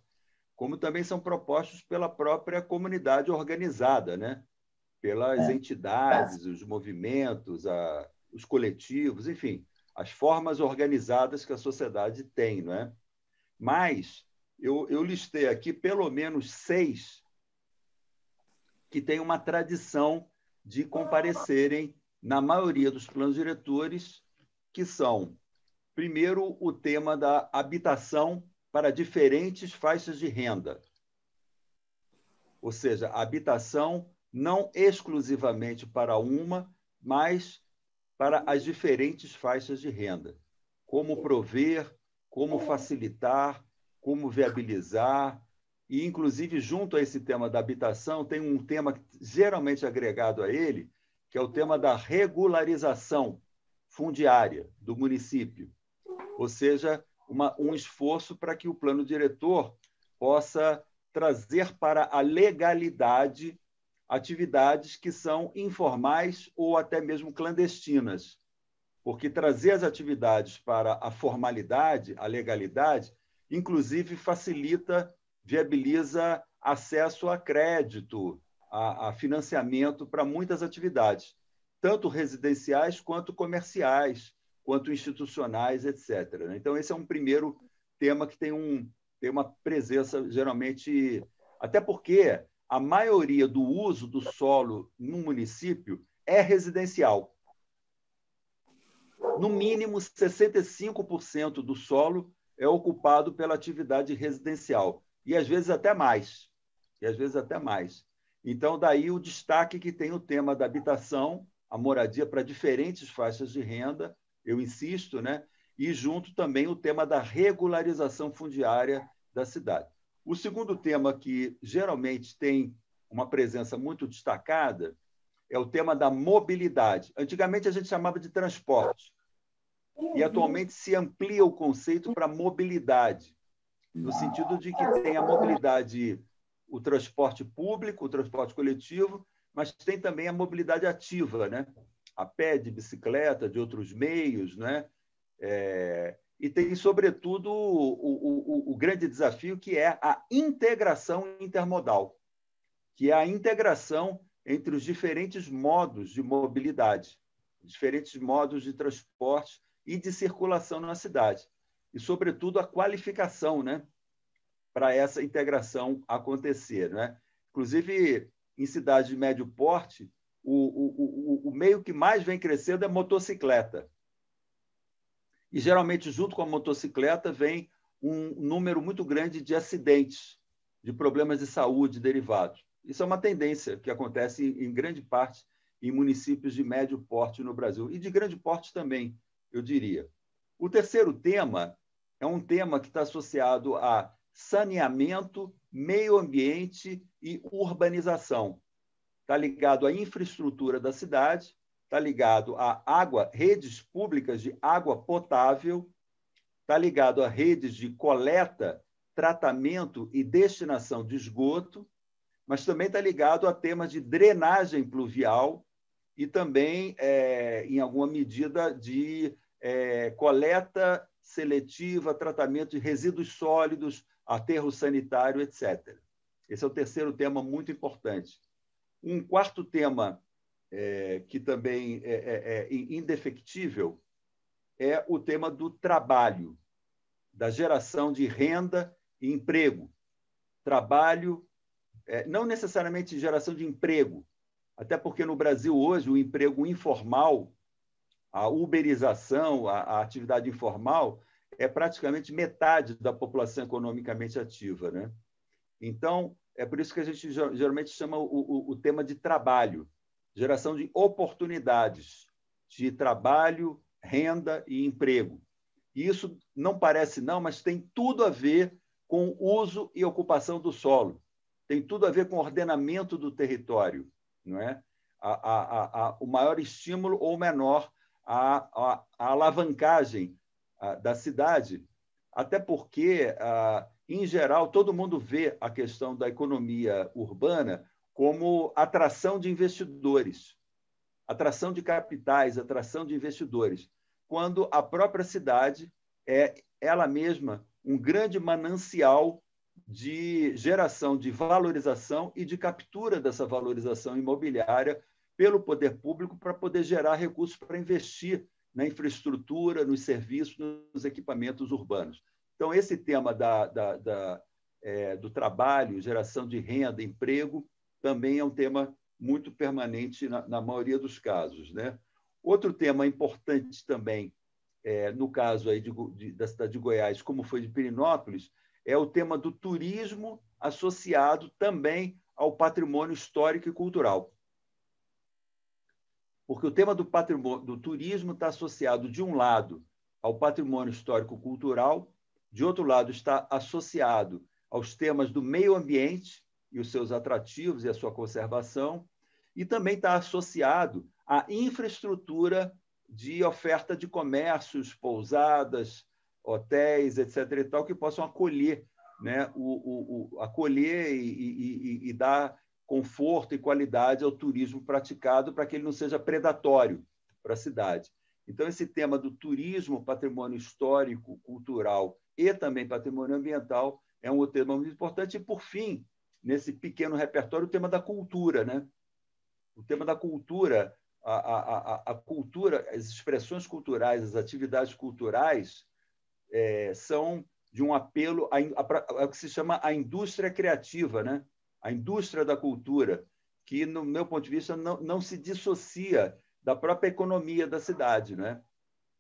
como também são propostos pela própria comunidade organizada, né? Pelas entidades, os movimentos, os coletivos, enfim, as formas organizadas que a sociedade tem, não é? Mas eu listei aqui pelo menos 6 que têm uma tradição de comparecerem na maioria dos planos diretores, que são, primeiro, o tema da habitação para diferentes faixas de renda. Ou seja, a habitação não exclusivamente para uma, mas para as diferentes faixas de renda. Como prover, como facilitar, como viabilizar. E, inclusive, junto a esse tema da habitação, tem um tema geralmente agregado a ele, que é o tema da regularização fundiária do município. Ou seja, um esforço para que o plano diretor possa trazer para a legalidade atividades que são informais ou até mesmo clandestinas, porque trazer as atividades para a formalidade, a legalidade, inclusive facilita, viabiliza acesso a crédito, a financiamento para muitas atividades, tanto residenciais quanto comerciais, quanto institucionais, etc. Então, esse é um primeiro tema que tem uma presença, geralmente, até porque a maioria do uso do solo no município é residencial. No mínimo, 65% do solo é ocupado pela atividade residencial, e às vezes até mais. Então, daí o destaque que tem o tema da habitação, a moradia para diferentes faixas de renda, eu insisto, né? E junto também o tema da regularização fundiária da cidade. O segundo tema que geralmente tem uma presença muito destacada é o tema da mobilidade. Antigamente a gente chamava de transporte, e atualmente se amplia o conceito para mobilidade, no sentido de que tem a mobilidade, o transporte público, o transporte coletivo, mas tem também a mobilidade ativa, né? A pé, de bicicleta, de outros meios, né? E tem, sobretudo, o grande desafio, que é a integração intermodal, que é a integração entre os diferentes modos de mobilidade, diferentes modos de transporte e de circulação na cidade. E, sobretudo, a qualificação, né, para essa integração acontecer, né? Inclusive, em cidades de médio porte, o meio que mais vem crescendo é a motocicleta. E, geralmente, junto com a motocicleta, vem um número muito grande de acidentes, de problemas de saúde derivados. Isso é uma tendência que acontece em grande parte em municípios de médio porte no Brasil, e de grande porte também, eu diria. O terceiro tema é um tema que está associado a saneamento, meio ambiente e urbanização. Está ligado à infraestrutura da cidade, está ligado à água, redes públicas de água potável, está ligado a redes de coleta, tratamento e destinação de esgoto, mas também está ligado a temas de drenagem pluvial e também, em alguma medida, de coleta seletiva, tratamento de resíduos sólidos, aterro sanitário, etc. Esse é o terceiro tema muito importante. Um quarto tema que também é indefectível é o tema do trabalho, da geração de renda e emprego. Trabalho, não necessariamente geração de emprego, até porque no Brasil hoje o emprego informal, a uberização, a atividade informal, é praticamente metade da população economicamente ativa, né? Então, é por isso que a gente geralmente chama o tema de trabalho, geração de oportunidades de trabalho, renda e emprego. E isso não parece não, mas tem tudo a ver com o uso e ocupação do solo, tem tudo a ver com o ordenamento do território, não é? O maior estímulo ou menor a alavancagem da cidade, até porque, em geral, todo mundo vê a questão da economia urbana como atração de investidores, atração de capitais, atração de investidores, quando a própria cidade é ela mesma um grande manancial de geração de valorização e de captura dessa valorização imobiliária pelo poder público para poder gerar recursos para investir na infraestrutura, nos serviços, nos equipamentos urbanos. Então, esse tema do trabalho, geração de renda, emprego, também é um tema muito permanente na maioria dos casos, né? Outro tema importante também, no caso aí da cidade de Goiás, como foi de Pirenópolis, é o tema do turismo associado também ao patrimônio histórico e cultural. Porque o tema do turismo está associado, de um lado, ao patrimônio histórico-cultural, de outro lado, está associado aos temas do meio ambiente e os seus atrativos e a sua conservação, e também está associado à infraestrutura de oferta de comércios, pousadas, hotéis, etc., e tal, que possam acolher, né, acolher e dar conforto e qualidade ao turismo praticado para que ele não seja predatório para a cidade. Então, esse tema do turismo, patrimônio histórico, cultural e também patrimônio ambiental é um outro tema muito importante. E, por fim, nesse pequeno repertório, o tema da cultura, né? O tema da cultura, a cultura, as expressões culturais, as atividades culturais são de um apelo ao que se chama a indústria criativa, né? A indústria da cultura, que, no meu ponto de vista, não se dissocia da própria economia da cidade, né?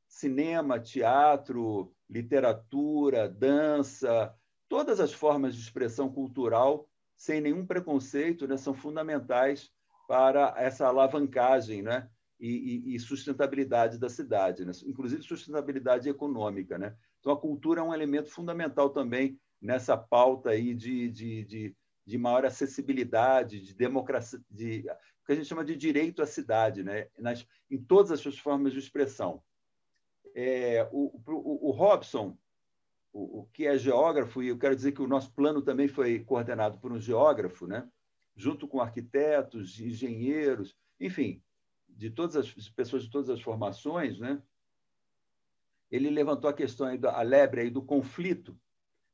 Cinema, teatro, literatura, dança, todas as formas de expressão cultural, sem nenhum preconceito, né, são fundamentais para essa alavancagem, né, e sustentabilidade da cidade, né? Inclusive sustentabilidade econômica, né? Então, a cultura é um elemento fundamental também nessa pauta aí de maior acessibilidade, de democracia, o que a gente chama de direito à cidade, né? Em todas as suas formas de expressão. O Robson, que é geógrafo, e eu quero dizer que o nosso plano também foi coordenado por um geógrafo, né? Junto com arquitetos, engenheiros, enfim, de todas as pessoas de todas as formações, né? Ele levantou a questão aí a lebre aí do conflito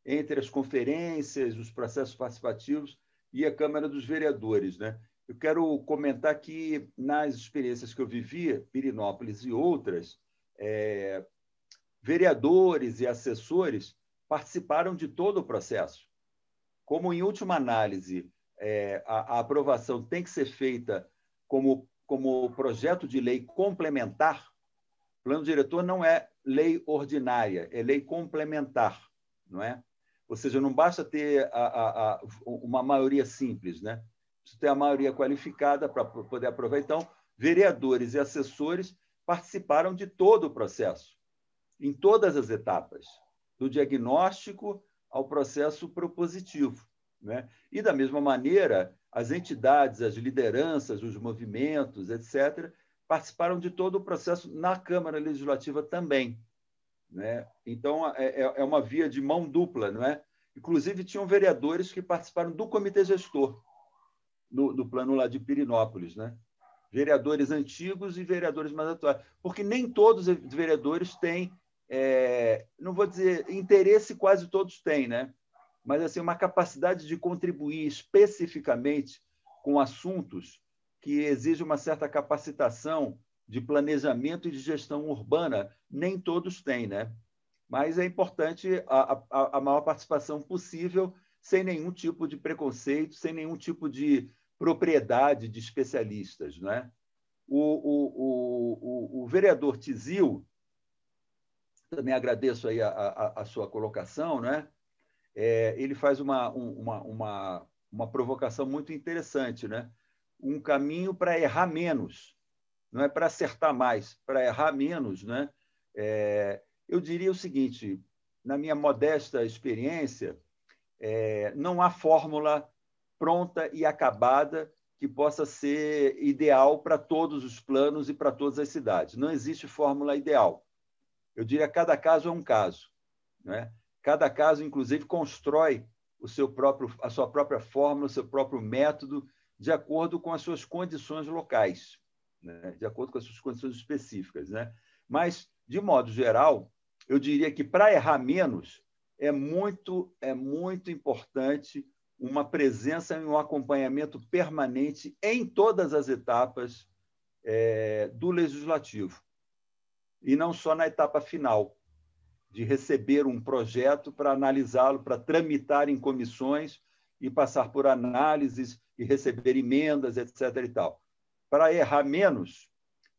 entre as conferências, os processos participativos e a Câmara dos Vereadores, né? Eu quero comentar que, nas experiências que eu vivia, Pirenópolis e outras, vereadores e assessores participaram de todo o processo. Como, em última análise, a aprovação tem que ser feita como projeto de lei complementar, o plano diretor não é lei ordinária, é lei complementar, não é? Ou seja, não basta ter uma maioria simples, né? Precisa ter a maioria qualificada para poder aprovar. Então, vereadores e assessores participaram de todo o processo, em todas as etapas, do diagnóstico ao processo propositivo, né? E, da mesma maneira, as entidades, as lideranças, os movimentos, etc., participaram de todo o processo na Câmara Legislativa também, né? Então, é uma via de mão dupla, não é? Inclusive, tinham vereadores que participaram do comitê gestor do plano lá de Pirenópolis, né? Vereadores antigos e vereadores mais atuais, porque nem todos os vereadores têm, não vou dizer interesse, quase todos têm, né? Mas assim, uma capacidade de contribuir especificamente com assuntos que exigem uma certa capacitação de planejamento e de gestão urbana, nem todos têm, né? Mas é importante a maior participação possível, sem nenhum tipo de preconceito, sem nenhum tipo de propriedade de especialistas, né? O vereador Tizil, também agradeço aí a sua colocação, né? Ele faz uma provocação muito interessante, né? Um caminho para errar menos, não é para acertar mais, para errar menos, né? Eu diria o seguinte, na minha modesta experiência, não há fórmula pronta e acabada que possa ser ideal para todos os planos e para todas as cidades. Não existe fórmula ideal. Eu diria que cada caso é um caso, né? Cada caso, inclusive, constrói a sua própria fórmula, o seu próprio método, de acordo com as suas condições locais, né? De acordo com as suas condições específicas, né? Mas, de modo geral, eu diria que, para errar menos, é muito importante uma presença e um acompanhamento permanente em todas as etapas do legislativo, e não só na etapa final, de receber um projeto para analisá-lo, para tramitar em comissões e passar por análises e receber emendas, etc. e tal. Para errar menos,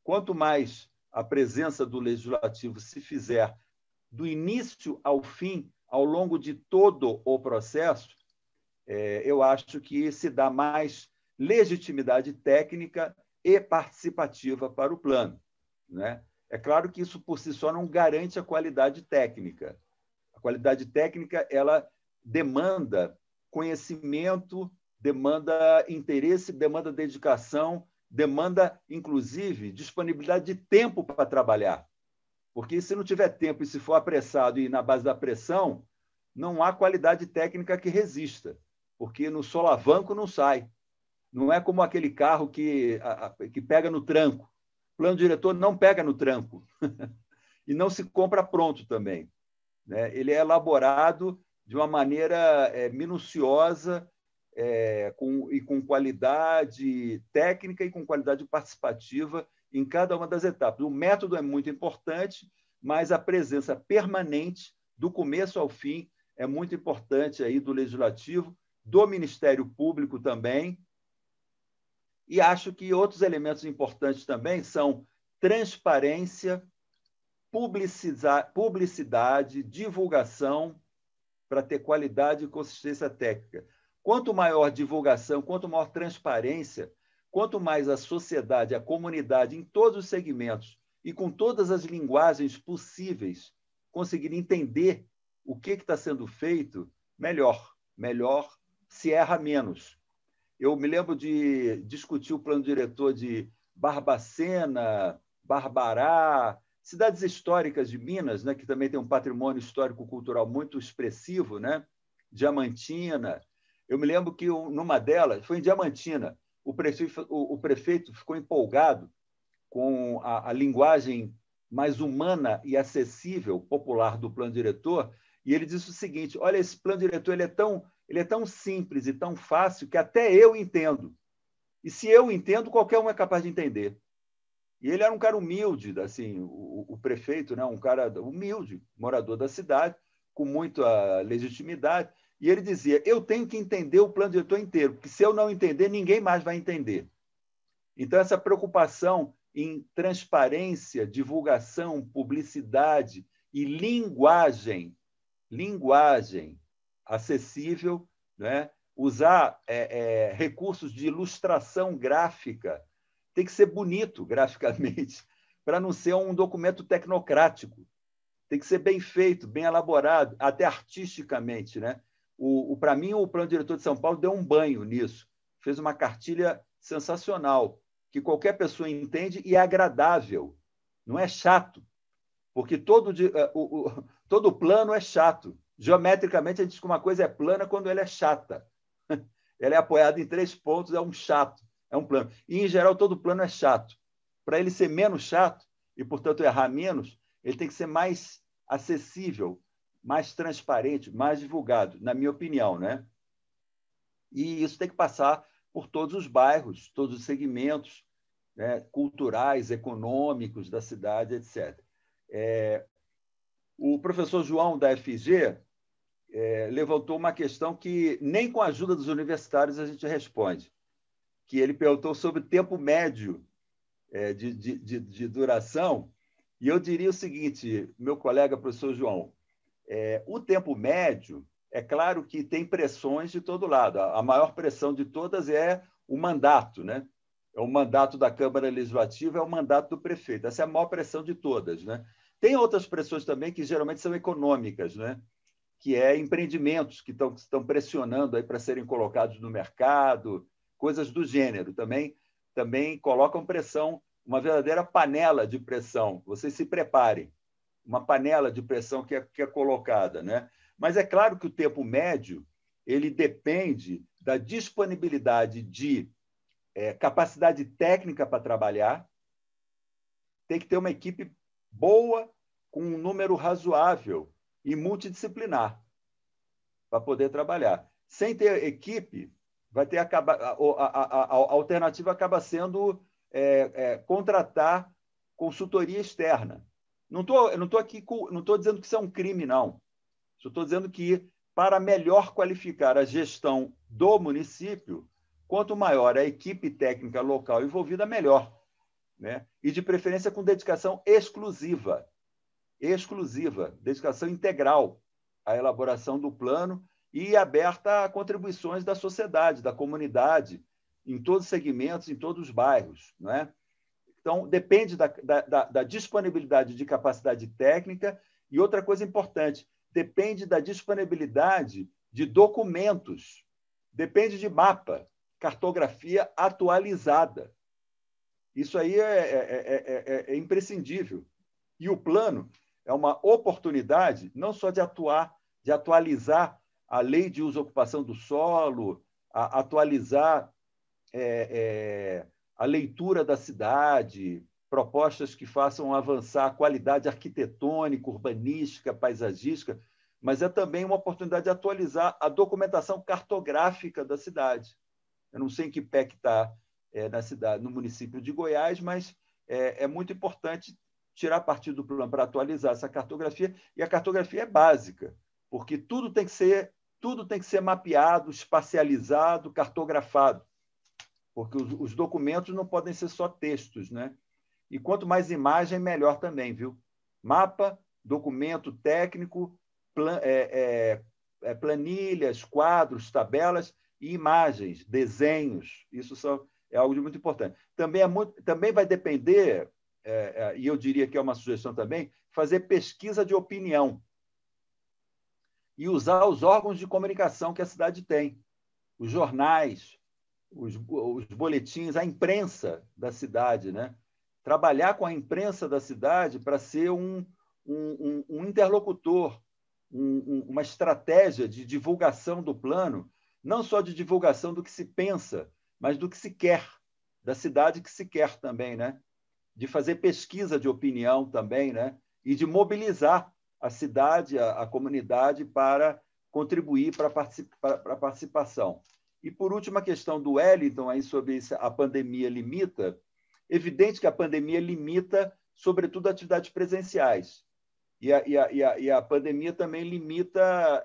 quanto mais a presença do legislativo se fizer do início ao fim, ao longo de todo o processo, eu acho que se dá mais legitimidade técnica e participativa para o plano, né? É claro que isso, por si só, não garante a qualidade técnica. A qualidade técnica, ela demanda conhecimento, demanda interesse, demanda dedicação, demanda, inclusive, disponibilidade de tempo para trabalhar. Porque, se não tiver tempo e se for apressado e ir na base da pressão, não há qualidade técnica que resista, porque no solavanco não sai. Não é como aquele carro que pega no tranco. O plano diretor não pega no tranco e não se compra pronto também, né? Ele é elaborado de uma maneira minuciosa, com qualidade técnica e com qualidade participativa em cada uma das etapas. O método é muito importante, mas a presença permanente, do começo ao fim, é muito importante aí do Legislativo, do Ministério Público também. E acho que outros elementos importantes também são transparência, publicidade, divulgação, para ter qualidade e consistência técnica. Quanto maior divulgação, quanto maior transparência, quanto mais a sociedade, a comunidade, em todos os segmentos e com todas as linguagens possíveis, conseguir entender o que está sendo feito, melhor. Melhor, se erra menos. Eu me lembro de discutir o plano diretor de Barbacena, Barbará, cidades históricas de Minas, né, que também tem um patrimônio histórico-cultural muito expressivo, né? Diamantina. Eu me lembro que numa delas, foi em Diamantina, o prefeito ficou empolgado com a linguagem mais humana e acessível, popular do plano diretor, e ele disse o seguinte: olha, esse plano diretor ele é tão simples e tão fácil que até eu entendo. E se eu entendo, qualquer um é capaz de entender. E ele era um cara humilde, assim, o prefeito, né? Um cara humilde, morador da cidade, com muita legitimidade. E ele dizia: eu tenho que entender o plano diretor inteiro, porque se eu não entender, ninguém mais vai entender. Então, essa preocupação em transparência, divulgação, publicidade e linguagem acessível, né? Usar recursos de ilustração gráfica, tem que ser bonito graficamente, para não ser um documento tecnocrático. Tem que ser bem feito, bem elaborado, até artisticamente, né? Para mim, o Plano Diretor de São Paulo deu um banho nisso. Fez uma cartilha sensacional, que qualquer pessoa entende e é agradável. Não é chato, porque todo plano é chato. Geometricamente, a gente diz que uma coisa é plana quando ela é chata. Ela é apoiada em 3 pontos, é um chato. É um plano. E, em geral, todo plano é chato. Para ele ser menos chato e, portanto, errar menos, ele tem que ser mais acessível, mais transparente, mais divulgado, na minha opinião, né? E isso tem que passar por todos os bairros, todos os segmentos, né, culturais, econômicos da cidade, etc. O professor João, da FG, levantou uma questão que nem com a ajuda dos universitários a gente responde, que ele perguntou sobre o tempo médio de duração, e eu diria o seguinte, meu colega professor João, o tempo médio, é claro que tem pressões de todo lado. A maior pressão de todas é o mandato, né? É o mandato da Câmara Legislativa, é o mandato do prefeito. Essa é a maior pressão de todas, né? Tem outras pressões também que geralmente são econômicas, né? Que é empreendimentos que estão pressionando aí para serem colocados no mercado, coisas do gênero. Também colocam pressão, uma verdadeira panela de pressão. Vocês se preparem. Uma panela de pressão que é colocada, né? Mas é claro que o tempo médio ele depende da disponibilidade de capacidade técnica para trabalhar. Tem que ter uma equipe boa, com um número razoável e multidisciplinar para poder trabalhar. Sem ter equipe, vai ter a alternativa acaba sendo contratar consultoria externa. Não estou dizendo que isso é um crime, não. Estou dizendo que, para melhor qualificar a gestão do município, quanto maior a equipe técnica local envolvida, melhor, né? E, de preferência, com dedicação exclusiva, dedicação integral à elaboração do plano e aberta a contribuições da sociedade, da comunidade, em todos os segmentos, em todos os bairros, não é? Então, depende da disponibilidade de capacidade técnica e, outra coisa importante, depende da disponibilidade de documentos, depende de mapa, cartografia atualizada. Isso aí é imprescindível. E o plano é uma oportunidade não só de atualizar a lei de uso e ocupação do solo, atualizar a leitura da cidade, propostas que façam avançar a qualidade arquitetônica, urbanística, paisagística, mas é também uma oportunidade de atualizar a documentação cartográfica da cidade. Eu não sei em que pé que está na cidade, no município de Goiás, mas é muito importante tirar partido do plano para atualizar essa cartografia, e a cartografia é básica, porque tudo tem que ser mapeado, espacializado, cartografado, porque os documentos não podem ser só textos, né? E quanto mais imagem, melhor também, viu? Mapa, documento técnico, planilhas, quadros, tabelas e imagens, desenhos. Isso é algo de muito importante. Também vai depender, e eu diria que é uma sugestão também, fazer pesquisa de opinião e usar os órgãos de comunicação que a cidade tem, os jornais, os boletins, a imprensa da cidade, né? Trabalhar com a imprensa da cidade para ser um interlocutor, uma estratégia de divulgação do plano, não só de divulgação do que se pensa, mas do que se quer, da cidade que se quer também, né? De fazer pesquisa de opinião também, né? E de mobilizar a cidade, a comunidade para contribuir para a participação. E, por último, a questão do Wellington, aí sobre a pandemia limita. Evidente que a pandemia limita, sobretudo, atividades presenciais. E a pandemia também limita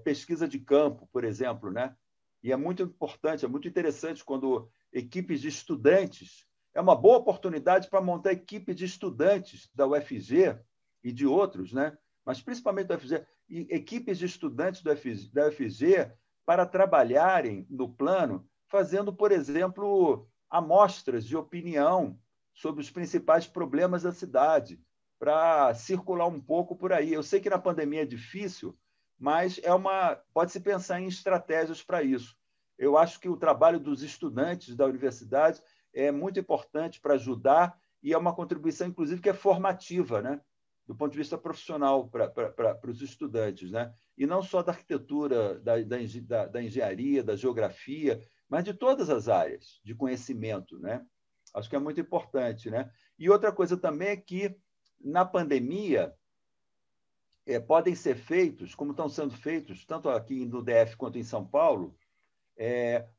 pesquisa de campo, por exemplo, né? E é muito importante, é muito interessante quando equipes de estudantes... É uma boa oportunidade para montar equipe de estudantes da UFG e de outros, né? Mas principalmente da UFG, e equipes de estudantes da UFG para trabalharem no plano, fazendo, por exemplo, amostras de opinião sobre os principais problemas da cidade, para circular um pouco por aí. Eu sei que na pandemia é difícil, mas pode-se pensar em estratégias para isso. Eu acho que o trabalho dos estudantes da universidade é muito importante para ajudar, e é uma contribuição, inclusive, que é formativa, né? Do ponto de vista profissional para os estudantes, né? E não só da arquitetura, da engenharia, da geografia, mas de todas as áreas de conhecimento, né? Acho que é muito importante, né? E outra coisa também é que, na pandemia, podem ser feitos, como estão sendo feitos, tanto aqui no DF quanto em São Paulo,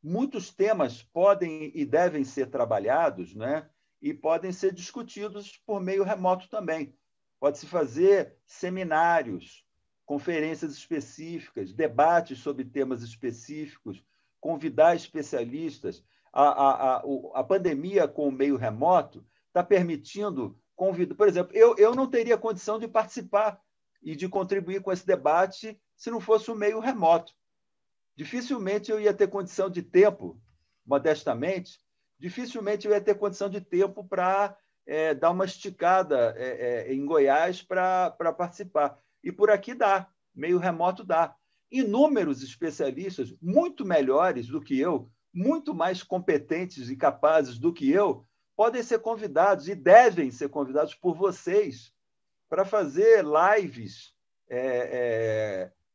muitos temas podem e devem ser trabalhados, né? E podem ser discutidos por meio remoto também. Pode-se fazer seminários, conferências específicas, debates sobre temas específicos, convidar especialistas. A pandemia com o meio remoto está permitindo convidar. Por exemplo, eu não teria condição de participar e de contribuir com esse debate se não fosse o meio remoto. Dificilmente eu ia ter condição de tempo, modestamente, dificilmente eu ia ter condição de tempo para dar uma esticada em Goiás para participar. E por aqui dá, meio remoto dá. Inúmeros especialistas, muito melhores do que eu, muito mais competentes e capazes do que eu, podem ser convidados e devem ser convidados por vocês para fazer lives,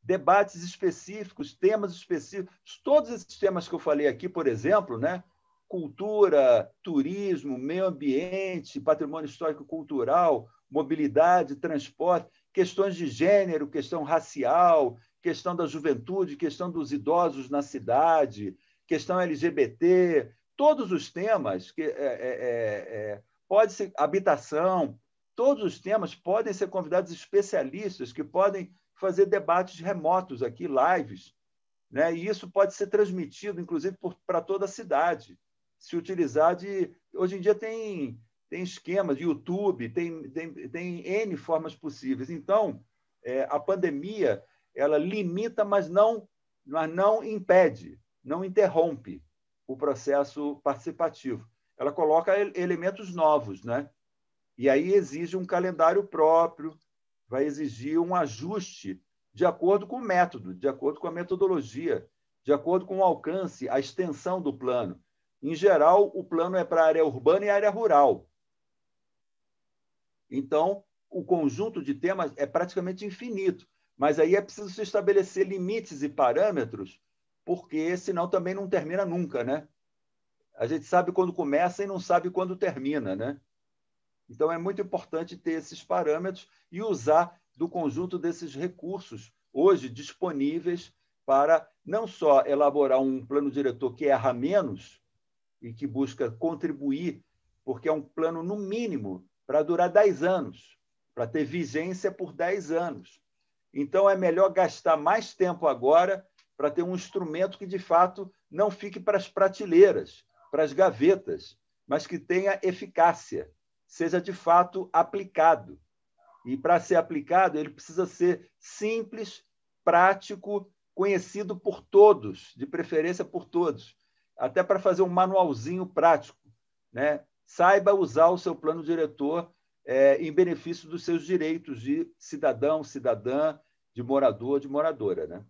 debates específicos, temas específicos. Todos esses temas que eu falei aqui, por exemplo, né? Cultura, turismo, meio ambiente, patrimônio histórico-cultural, mobilidade, transporte, questões de gênero, questão racial, questão da juventude, questão dos idosos na cidade, questão LGBT, todos os temas, pode ser habitação, todos os temas podem ser convidados especialistas que podem fazer debates remotos aqui, lives, né? E isso pode ser transmitido, inclusive, para toda a cidade. Se utilizar de... Hoje em dia tem esquemas, YouTube, tem N formas possíveis. Então, a pandemia ela limita, mas não impede, não interrompe o processo participativo. Ela coloca elementos novos, né? E aí exige um calendário próprio, vai exigir um ajuste de acordo com o método, de acordo com a metodologia, de acordo com o alcance, a extensão do plano. Em geral, o plano é para área urbana e área rural. Então, o conjunto de temas é praticamente infinito, mas aí é preciso se estabelecer limites e parâmetros, porque senão também não termina nunca, né? A gente sabe quando começa e não sabe quando termina, né? Então, é muito importante ter esses parâmetros e usar do conjunto desses recursos hoje disponíveis para não só elaborar um plano diretor que erra menos, e que busca contribuir, porque é um plano, no mínimo, para durar 10 anos, para ter vigência por 10 anos. Então, é melhor gastar mais tempo agora para ter um instrumento que, de fato, não fique para as prateleiras, para as gavetas, mas que tenha eficácia, seja, de fato, aplicado. E, para ser aplicado, ele precisa ser simples, prático, conhecido por todos, de preferência por todos, até para fazer um manualzinho prático, né? Saiba usar o seu plano diretor em benefício dos seus direitos de cidadão, cidadã, de morador, de moradora, né?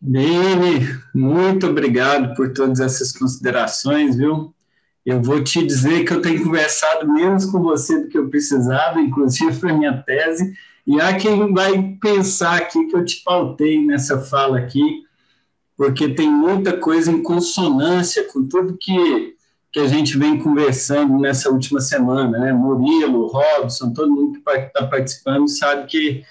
Bem, muito obrigado por todas essas considerações, viu? Eu vou te dizer que eu tenho conversado menos com você do que eu precisava, inclusive para a minha tese, e há quem vai pensar aqui que eu te pautei nessa fala aqui, porque tem muita coisa em consonância com tudo que a gente vem conversando nessa última semana, né? Murilo, Robson, todo mundo que está participando sabe que,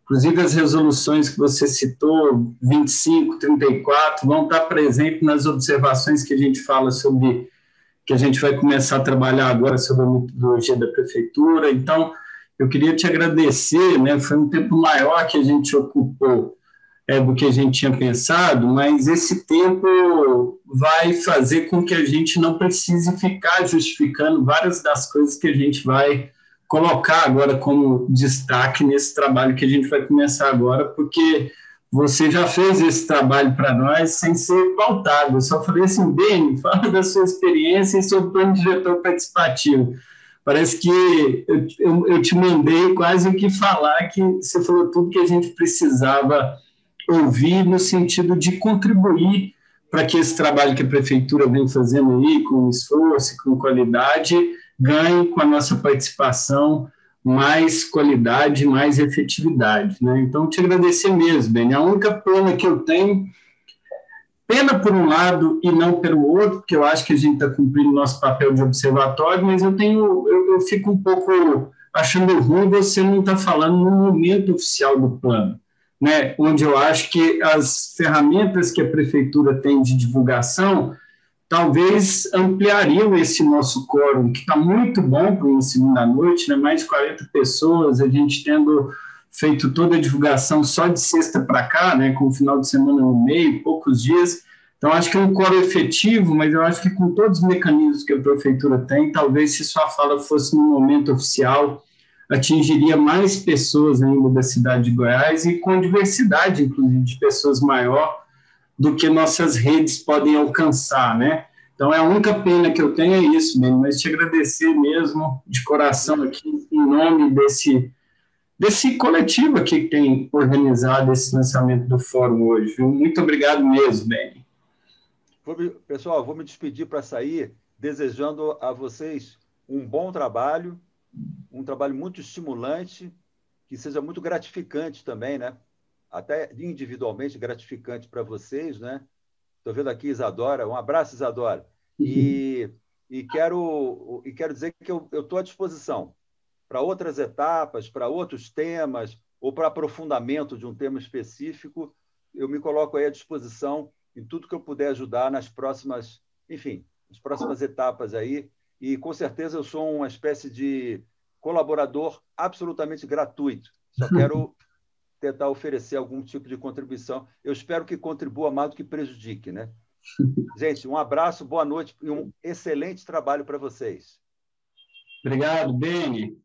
inclusive, as resoluções que você citou, 25, 34, vão estar presentes nas observações que a gente fala sobre, que a gente vai começar a trabalhar agora sobre a metodologia da prefeitura. Então, eu queria te agradecer, né? Foi um tempo maior que a gente ocupou do que a gente tinha pensado, mas esse tempo vai fazer com que a gente não precise ficar justificando várias das coisas que a gente vai colocar agora como destaque nesse trabalho que a gente vai começar agora, porque você já fez esse trabalho para nós sem ser pautado. Eu só falei assim, bem, fala da sua experiência e sobre o plano diretor participativo. Parece que eu te mandei quase que falar que você falou tudo que a gente precisava ouvir no sentido de contribuir para que esse trabalho que a prefeitura vem fazendo aí, com esforço, com qualidade, ganhe com a nossa participação mais qualidade, mais efetividade, né? Então, te agradecer mesmo, Beni. A única pena que eu tenho, pena por um lado e não pelo outro, porque eu acho que a gente está cumprindo o nosso papel de observatório, mas eu fico um pouco achando ruim você não estar falando no momento oficial do plano, né, onde eu acho que as ferramentas que a prefeitura tem de divulgação talvez ampliariam esse nosso quórum, que está muito bom para uma segunda-noite, né, mais de 40 pessoas, a gente tendo feito toda a divulgação só de sexta para cá, né, com o final de semana no meio, poucos dias. Então, acho que é um quórum efetivo, mas eu acho que com todos os mecanismos que a prefeitura tem, talvez se sua fala fosse no momento oficial, atingiria mais pessoas ainda da cidade de Goiás e com diversidade, inclusive, de pessoas maior do que nossas redes podem alcançar, né? Então, a única pena que eu tenho é isso mesmo, mas te agradecer mesmo, de coração aqui, em nome desse coletivo aqui que tem organizado esse lançamento do fórum hoje. Viu? Muito obrigado mesmo, Beni. Pessoal, vou me despedir para sair, desejando a vocês um bom trabalho, um trabalho muito estimulante, que seja muito gratificante também, né? Até individualmente gratificante para vocês, né? Estou vendo aqui Isadora, um abraço, Isadora. E quero dizer que eu estou à disposição para outras etapas, para outros temas, ou para aprofundamento de um tema específico. Eu me coloco aí à disposição em tudo que eu puder ajudar nas próximas, enfim, nas próximas etapas aí. E, com certeza, eu sou uma espécie de colaborador absolutamente gratuito. Só quero tentar oferecer algum tipo de contribuição. Eu espero que contribua mais do que prejudique, né? Gente, um abraço, boa noite e um excelente trabalho para vocês. Obrigado, Beni.